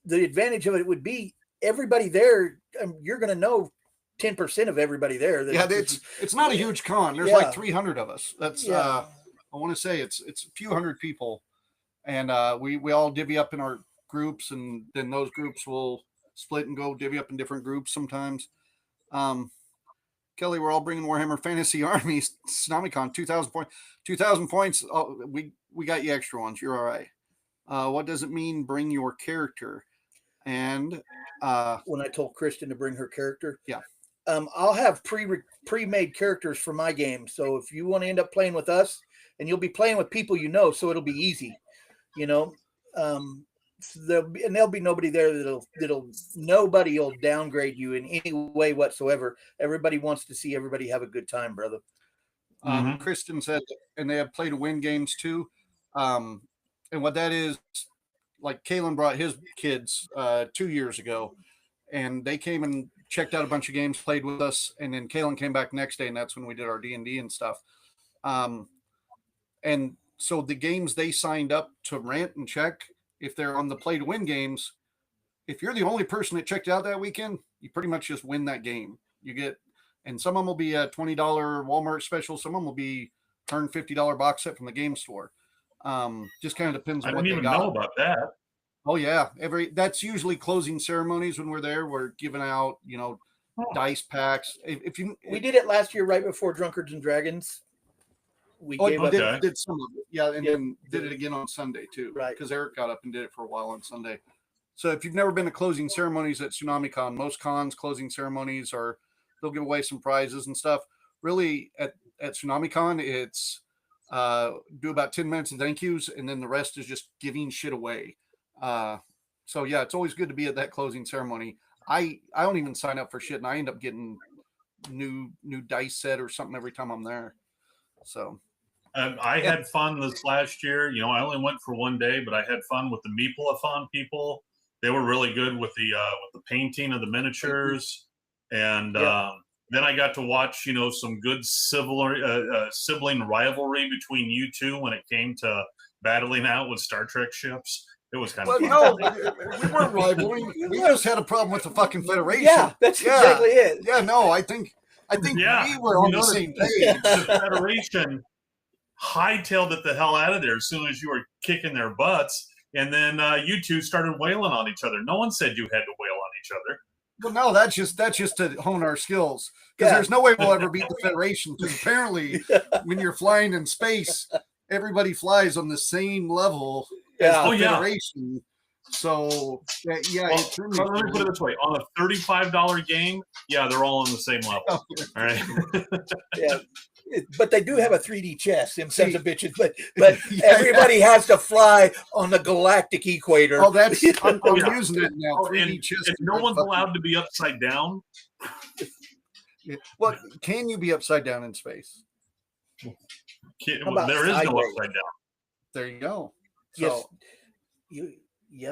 the advantage of it would be everybody there. You're going to know 10% of everybody there. Yeah, it's not a huge con. There's Yeah. like 300 of us. That's Yeah. I want to say it's a few hundred people, and we all divvy up in our groups, and then those groups will split and go divvy up in different groups sometimes. Kelly, we're all bringing Warhammer Fantasy Armies TsunamiCon 2,000 points. Oh, we got you extra ones. You're all right. What does it mean? Bring your character, and When I told Kristen to bring her character. Yeah. I'll have pre-made characters for my game. So if you want to end up playing with us, and you'll be playing with people so it'll be easy, there'll be nobody there that'll nobody will downgrade you in any way whatsoever. Everybody wants to see everybody have a good time, brother. Kristen said, and they have play to win games too. And what that is, like Kalen brought his kids 2 years ago, and they came and checked out a bunch of games, played with us, and then Kalen came back next day, and that's when we did our D&D and stuff. And so the games they signed up to rent and check, if they're on the play to win games, if you're the only person that checked out that weekend, you pretty much just win that game. You get, and some of them will be a $20 Walmart special. Some of them will be $150 box set from the game store. Just kind of depends on I what didn't they even got. know about that. Oh yeah. That's usually closing ceremonies when we're there. We're giving out, dice packs. We did it last year right before Drunkards and Dragons. We gave up. Did some of it. Yeah, and then did it again on Sunday too. Right. Because Eric got up and did it for a while on Sunday. So if you've never been to closing ceremonies at TsunamiCon, most cons closing ceremonies are they'll give away some prizes and stuff. Really at TsunamiCon, it's do about 10 minutes of thank yous, and then the rest is just giving shit away. So yeah, it's always good to be at that closing ceremony. I don't even sign up for shit, and I end up getting new dice set or something every time I'm there. So I had fun this last year. I only went for one day, but I had fun with the Meeple-a-thon people. They were really good with the painting of the miniatures, and then I got to watch some good sibling rivalry between you two when it came to battling out with Star Trek ships. It was kind of fun. No, we weren't rivaling. We just had a problem with the fucking Federation. Yeah, that's exactly it. Yeah, no, I think we were on the same page. The Federation hightailed it the hell out of there as soon as you were kicking their butts, and then you two started wailing on each other. No one said you had to wail on each other. Well, no, that's just to hone our skills, because there's no way we'll ever beat the Federation. Because apparently, when you're flying in space, everybody flies on the same level as the Federation. So it's really let me put it this way: on a $35 game, they're all on the same level. All right. Yeah. But they do have a 3D chess, them sons of bitches. But everybody has to fly on the galactic equator. Oh, that's I'm using it now. 3D chess. If no one's allowed to be upside down. What can you be upside down in space? There is no upside down. There you go. So, yes.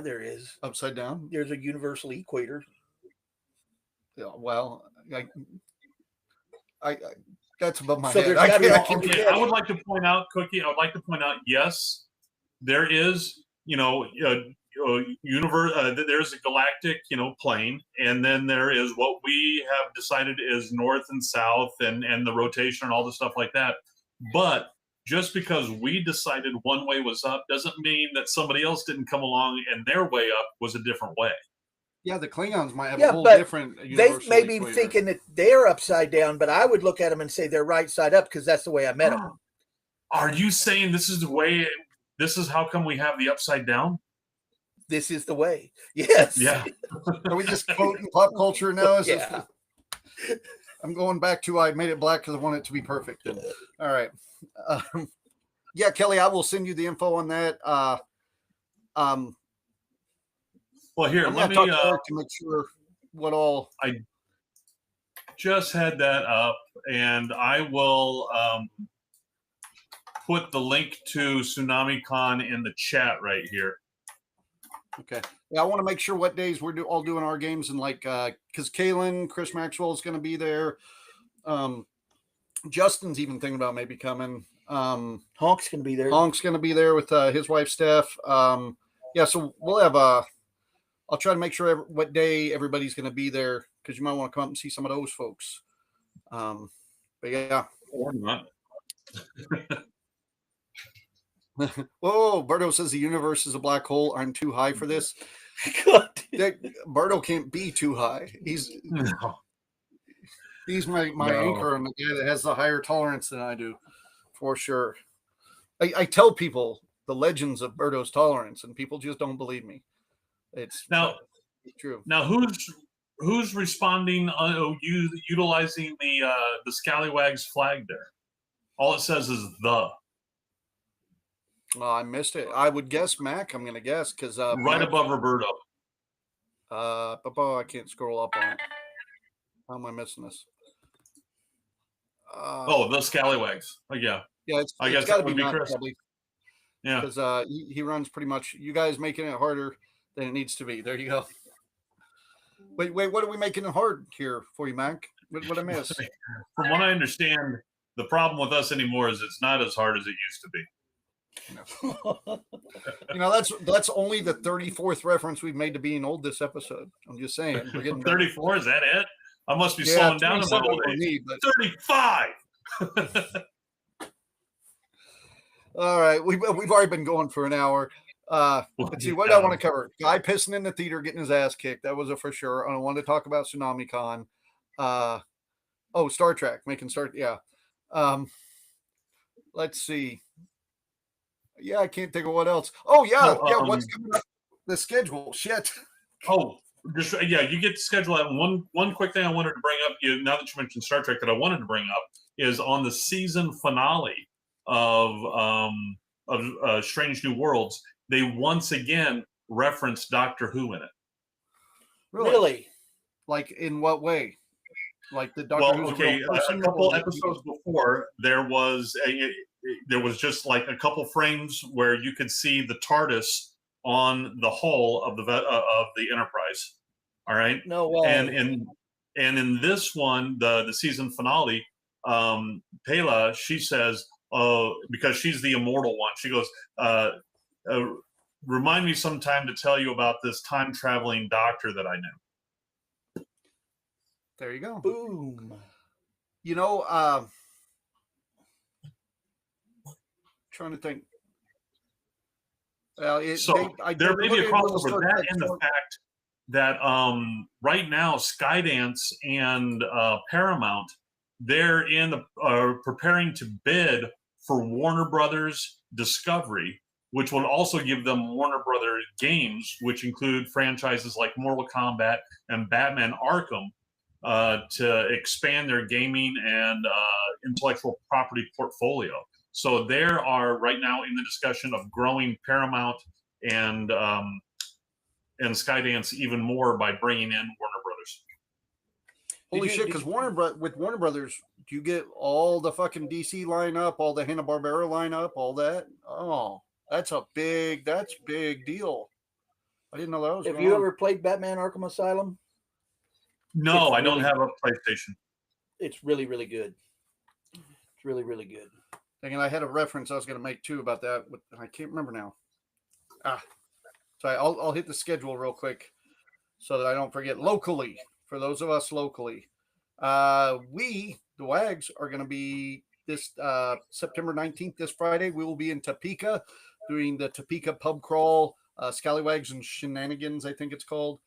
There is upside down. There's a universal equator. Yeah, well, I that's above my so head. I would like to point out, Cookie. I would like to point out. Yes, there is. Universe. There's a galactic, plane, and then there is what we have decided is north and south, and the rotation and all the stuff like that. But just because we decided one way was up doesn't mean that somebody else didn't come along and their way up was a different way. Yeah, the Klingons might have a whole different. They may be thinking that they're upside down, but I would look at them and say they're right side up because that's the way I met them. Are you saying this is the way? This is how come we have the upside down? This is the way. Yes. Yeah. Are we just quoting pop culture now? I'm going back to I made it black because I want it to be perfect. All right. Yeah, Kelly, I will send you the info on that. Well, here, I'm let me to make sure what all. I just had that up, and I will put the link to TsunamiCon in the chat right here. Okay. Yeah, I want to make sure what days we're all doing our games, and because Kalen, Chris Maxwell is going to be there. Justin's even thinking about maybe coming. Honk's going to be there. Honk's going to be there with his wife Steph. So we'll have I'll try to make sure what day everybody's going to be there, because you might want to come up and see some of those folks. But yeah, or not. Whoa, Berto says the universe is a black hole. I'm too high for this. Berto can't be too high. He's my anchor, and the guy that has the higher tolerance than I do, for sure. I tell people the legends of Berto's tolerance, and people just don't believe me. It's true. Now, who's responding? Utilizing the Scallywags flag there. All it says is the. Oh, I missed it. I would guess Mac. I'm gonna guess because right above Roberto. I can't scroll up on it. How am I missing this? Oh, the Scallywags. Oh, yeah. Yeah, I it's guess got to that be would be Mac Chris. probably Yeah. because he runs pretty much. You guys making it harder than it needs to be. There you go. Wait, what are we making it hard here for you, Mac? What I miss? From what I understand, the problem with us anymore is it's not as hard as it used to be. You know, that's only the 34th reference we've made to being old this episode. I'm just saying we're getting 34, is that it? I must be slowing down in my 27 old for age. me, but 35. all right, we've already been going for an hour. Let's see, what do I want to cover? Guy pissing in the theater, getting his ass kicked. That was a for sure. I wanted to talk about Tsunami Con. Star Trek, yeah. Let's see. Yeah, I can't think of what else. Oh yeah, what's coming up? The schedule. Shit. Oh, you get to schedule that. One quick thing I wanted to bring up, now that you mentioned Star Trek, that I wanted to bring up is on the season finale of Strange New Worlds, they once again reference Doctor Who in it. Really? Like in what way? Like the Doctor Who's a couple episodes before, there was just like a couple frames where you could see the TARDIS on the hull of the Enterprise. All right. No way. And in this one, the season finale, Pela, she says, because she's the immortal one, she goes, remind me sometime to tell you about this time traveling doctor that I knew. There you go. Boom. You know, trying to think. Well, there may be a crossover that and the fact that right now Skydance and Paramount, they're preparing to bid for Warner Brothers Discovery, which will also give them Warner Brothers games, which include franchises like Mortal Kombat and Batman Arkham, to expand their gaming and intellectual property portfolio. So they are right now in the discussion of growing Paramount and Skydance even more by bringing in Warner Brothers. Holy shit! Because with Warner Brothers, do you get all the fucking DC lineup, all the Hanna-Barbera lineup, all that? Oh, that's big deal. I didn't know that was. Have you ever played Batman Arkham Asylum? No, I don't have a PlayStation. It's really, really good. It's really, really good. And I had a reference I was going to make too about that. I can't remember now. Sorry, I'll hit the schedule real quick so that I don't forget. Locally, for those of us locally, we, the Wags, are going to be this September 19th, this Friday. We will be in Topeka doing the Topeka Pub Crawl, Scallywags and Shenanigans, I think it's called.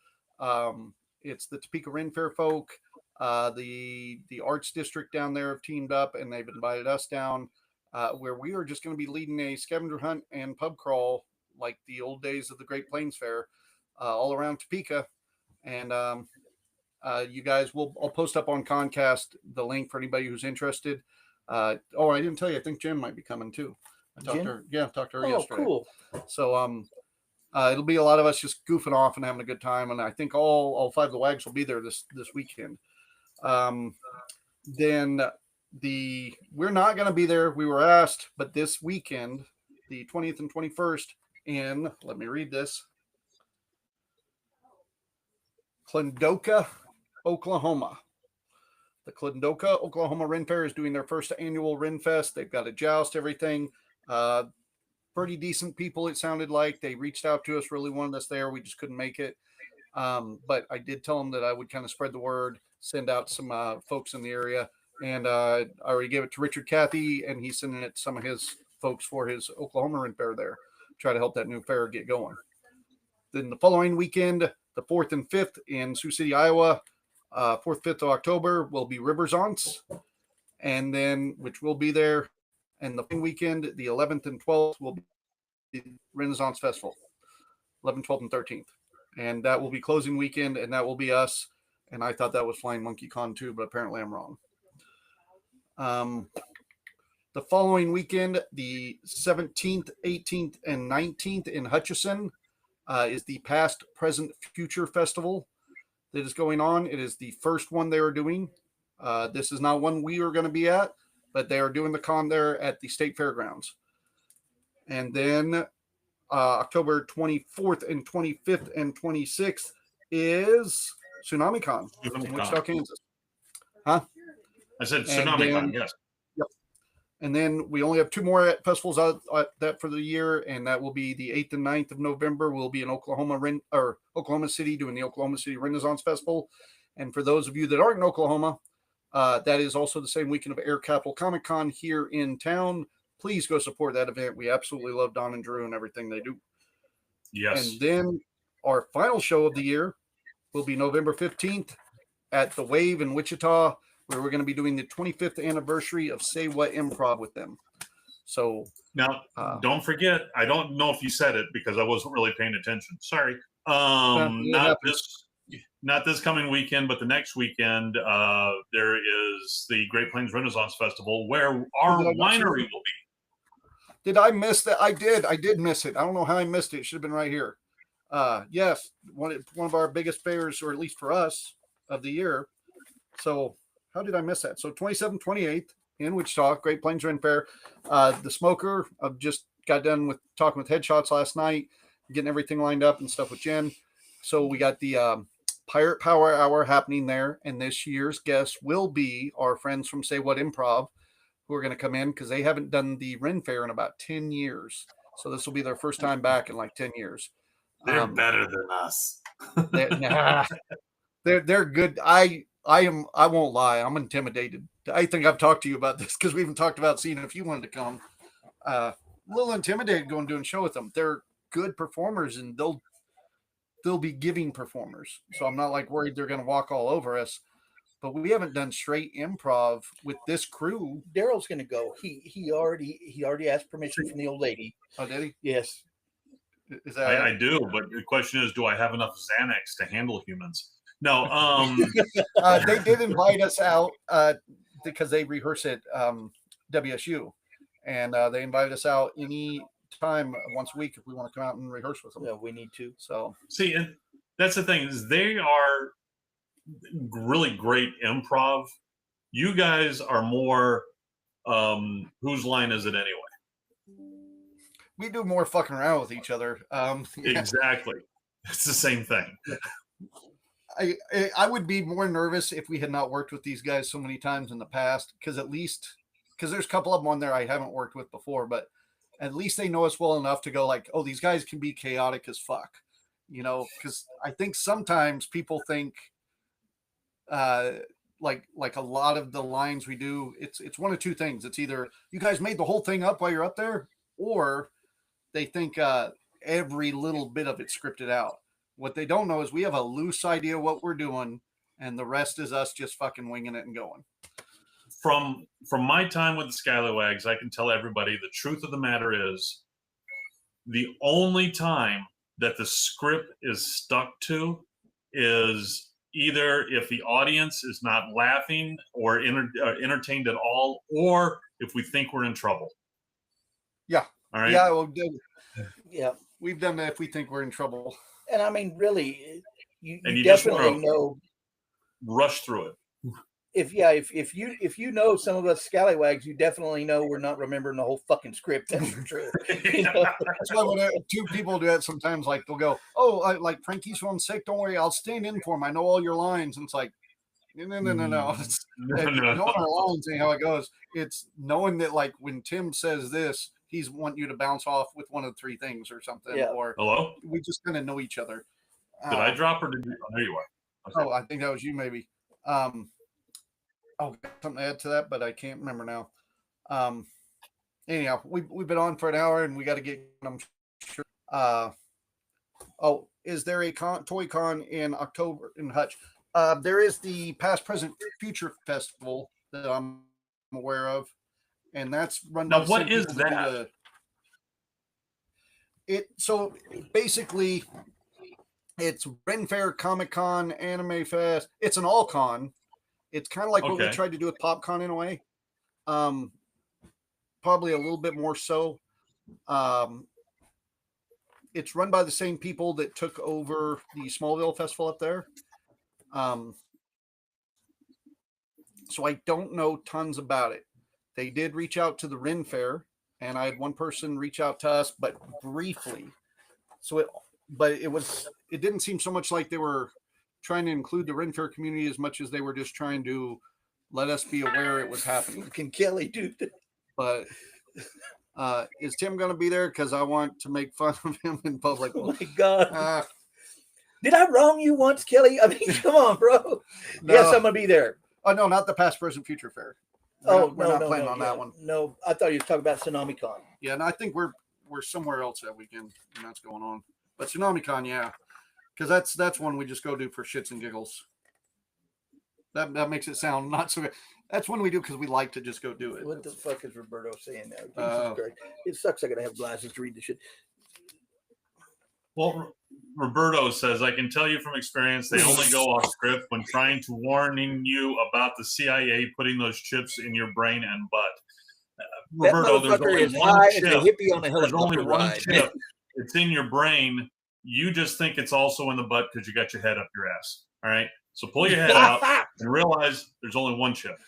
It's the Topeka Ren Fair folk. The Arts District down there have teamed up, and they've invited us down, where we are just going to be leading a scavenger hunt and pub crawl like the old days of the Great Plains Fair, all around Topeka. And you guys, I'll post up on Concast the link for anybody who's interested. I didn't tell you. I think Jen might be coming too. I talked to her yesterday. Cool. So it'll be a lot of us just goofing off and having a good time, and I think all five of the Wags will be there this weekend. Then we're not going to be there. We were asked, but this weekend, the 20th and 21st, let me read this, Clendoka, Oklahoma. The Clendoka, Oklahoma Ren Fair is doing their first annual Ren Fest. They've got a joust, everything. Pretty decent people, it sounded like. They reached out to us, really wanted us there. We just couldn't make it. But I did tell them that I would kind of spread the word, send out some folks in the area. And I already gave it to Richard Cathy, and he's sending it to some of his folks for his Oklahoma Ren Fair there. Try to help that new fair get going. Then the following weekend, the 4th and 5th in Sioux City, Iowa, 4th, 5th of October will be Riversance, and then which will be there. And the weekend, the 11th and 12th, will be Renaissance Festival, 11th, 12th, and 13th. And that will be closing weekend, and that will be us. And I thought that was Flying Monkey Con too, but apparently I'm wrong. The following weekend, the 17th, 18th, and 19th in Hutchison, is the Past, Present, Future Festival that is going on. It is the first one they are doing. This is not one we are going to be at, but they are doing the con there at the State Fairgrounds. And then October 24th and 25th and 26th is TsunamiCon in Wichita, Kansas. Huh? I said TsunamiCon, yes. Yep. And then we only have 2 more festivals out that for the year, and that will be the 8th and 9th of November. We'll be in Oklahoma City doing the Oklahoma City Renaissance Festival. And for those of you that aren't in Oklahoma, that is also the same weekend of Air Capital Comic Con here in town. Please go support that event. We absolutely love Don and Drew and everything they do. Yes. And then our final show of the year will be November 15th at the Wave in Wichita, where we're going to be doing the 25th anniversary of Say What Improv with them. So now, don't forget, I don't know if you said it because I wasn't really paying attention. Sorry. Not this coming weekend, but the next weekend, there is the Great Plains Renaissance Festival where our winery will be. Did I miss that? I did miss it. I don't know how I missed it. It should have been right here. Yes, one of our biggest fairs, or at least for us, of the year. So how did I miss that? So 27th, 28th in Wichita, Great Plains Ren Fair. The Smoker, I've just got done with talking with Headshots last night, getting everything lined up and stuff with Jen. So we got the Pirate Power Hour happening there. And this year's guests will be our friends from Say What Improv, who are going to come in because they haven't done the Ren Fair in about 10 years. So this will be their first time back in like 10 years. They're better than us. They're good. I won't lie. I'm intimidated. I think I've talked to you about this because we even talked about seeing if you wanted to come. A little intimidated going doing a show with them. They're good performers and they'll be giving performers. So I'm not like worried they're going to walk all over us. But we haven't done straight improv with this crew. Daryl's going to go. He already asked permission from the old lady. Oh, did he? Yes. Is that I do, but the question is, do I have enough Xanax to handle humans? No. They did invite us out because they rehearse at WSU, and they invited us out any time once a week if we want to come out and rehearse with them. Yeah, we need to. So see, and that's the thing is they are really great improv. You guys are more whose line is it anyway? We do more fucking around with each other. Exactly. It's the same thing. I would be more nervous if we had not worked with these guys so many times in the past, because there's a couple of them on there I haven't worked with before, but at least they know us well enough to go like, oh, these guys can be chaotic as fuck, because I think sometimes people think like a lot of the lines we do, it's one of two things. It's either you guys made the whole thing up while you're up there, or they think every little bit of it scripted out. What they don't know is we have a loose idea what we're doing, and the rest is us just fucking winging it and going. From my time with the Scallywags, I can tell everybody the truth of the matter is the only time that the script is stuck to is either if the audience is not laughing or entertained at all, or if we think we're in trouble. Yeah. All right. Yeah. Well, Yeah. we've done that if we think we're in trouble. And I mean, really, you just definitely know. Rush through it. If you know some of us scallywags, you definitely know we're not remembering the whole fucking script. That's for sure. That's why when two people do that sometimes, like they'll go, "Oh, like Frankie's home sick. Don't worry, I'll stand in for him. I know all your lines." And it's like, no. Knowing our lines ain't how it goes. It's knowing that like when Tim says this, he's wanting you to bounce off with one of the three things or something. Yeah. Or hello. We just kind of know each other. Did I drop or did you? Oh, there you are. Okay. Oh, I think that was you, maybe. Something to add to that, but I can't remember now. Anyhow, we've been on for an hour and we got to get. I'm sure. Is there a toy con in October in Hutch? There is the Past, Present, Future Festival that I'm aware of, and that's run. Now, what is that? So basically, it's Ren Fair, Comic Con, Anime Fest. It's an all con. It's kind of like what we tried to do with PopCon in a way. probably a little bit more so. It's run by the same people that took over the Smallville Festival up there. So I don't know tons about it. They did reach out to the Ren Fair, and I had one person reach out to us, but briefly. So it didn't seem so much like they were trying to include the Ren Fair community as much as they were just trying to let us be aware it was happening. Can Kelly do that? But is Tim going to be there? Because I want to make fun of him in public. Oh my God. Uh, Did I wrong you once, Kelly? I mean, come on, bro. No. Yes, I'm going to be there. oh, no, not the past, present, future fair. We're not planning on that one. No, I thought you were talking about TsunamiCon. Yeah, and I think we're somewhere else that weekend when that's going on. But TsunamiCon, yeah. Because that's one we just go do for shits and giggles. That makes it sound not so good. That's one we do because we like to just go do it. What the fuck is Roberto saying now? Jesus Christ. It sucks I got to have glasses to read this shit. Well, Roberto says, I can tell you from experience, they only go off script when trying to warning you about the CIA putting those chips in your brain and butt. Roberto, there's only one chip. Hippie on a There's only helicopter one ride. chip. It's in your brain. You just think it's also in the butt because you got your head up your ass. All right. So pull your head out and realize there's only one chip.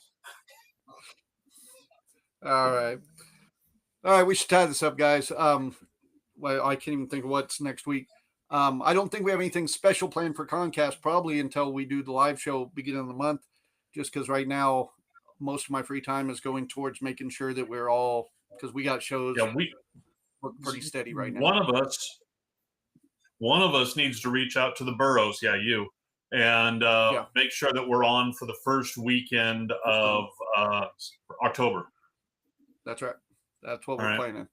All right. We should tie this up, guys. Well, I can't even think of what's next week. I don't think we have anything special planned for Concast probably until we do the live show beginning of the month, just because right now most of my free time is going towards making sure that we're all, because we got shows. Yeah, we're pretty steady right now. One of us needs to reach out to the boroughs. Yeah, you. And make sure that we're on for the first weekend of October. That's right. That's what we're right. planning.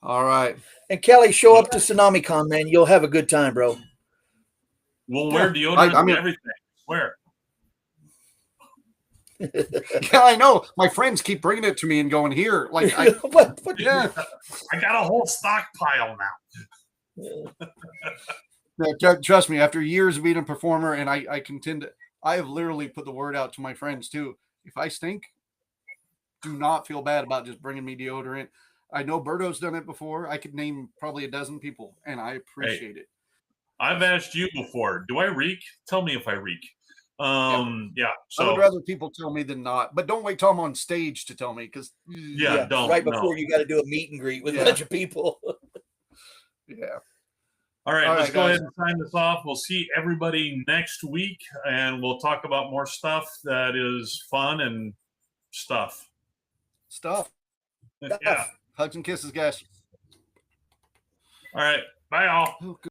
All right. And Kelly, show up to TsunamiCon, man. You'll have a good time, bro. We'll wear deodorant and everything. Swear. Yeah, I know. My friends keep bringing it to me and going here. Like, what? Yeah. I got a whole stockpile now. No, trust me, after years of being a performer, and I have literally put the word out to my friends too. If I stink, do not feel bad about just bringing me deodorant. I know Berto's done it before. I could name probably a dozen people, and I appreciate it. I've asked you before. Do I reek? Tell me if I reek. Yeah. So I would rather people tell me than not, but don't wait till I'm on stage to tell me because don't. Right before you got to do a meet and greet with a bunch of people. Yeah. All right, let's go guys. ahead and sign this off. We'll see everybody next week, and we'll talk about more stuff that is fun and stuff. Yeah. Hugs and kisses, guys. All right. Bye, all. Oh,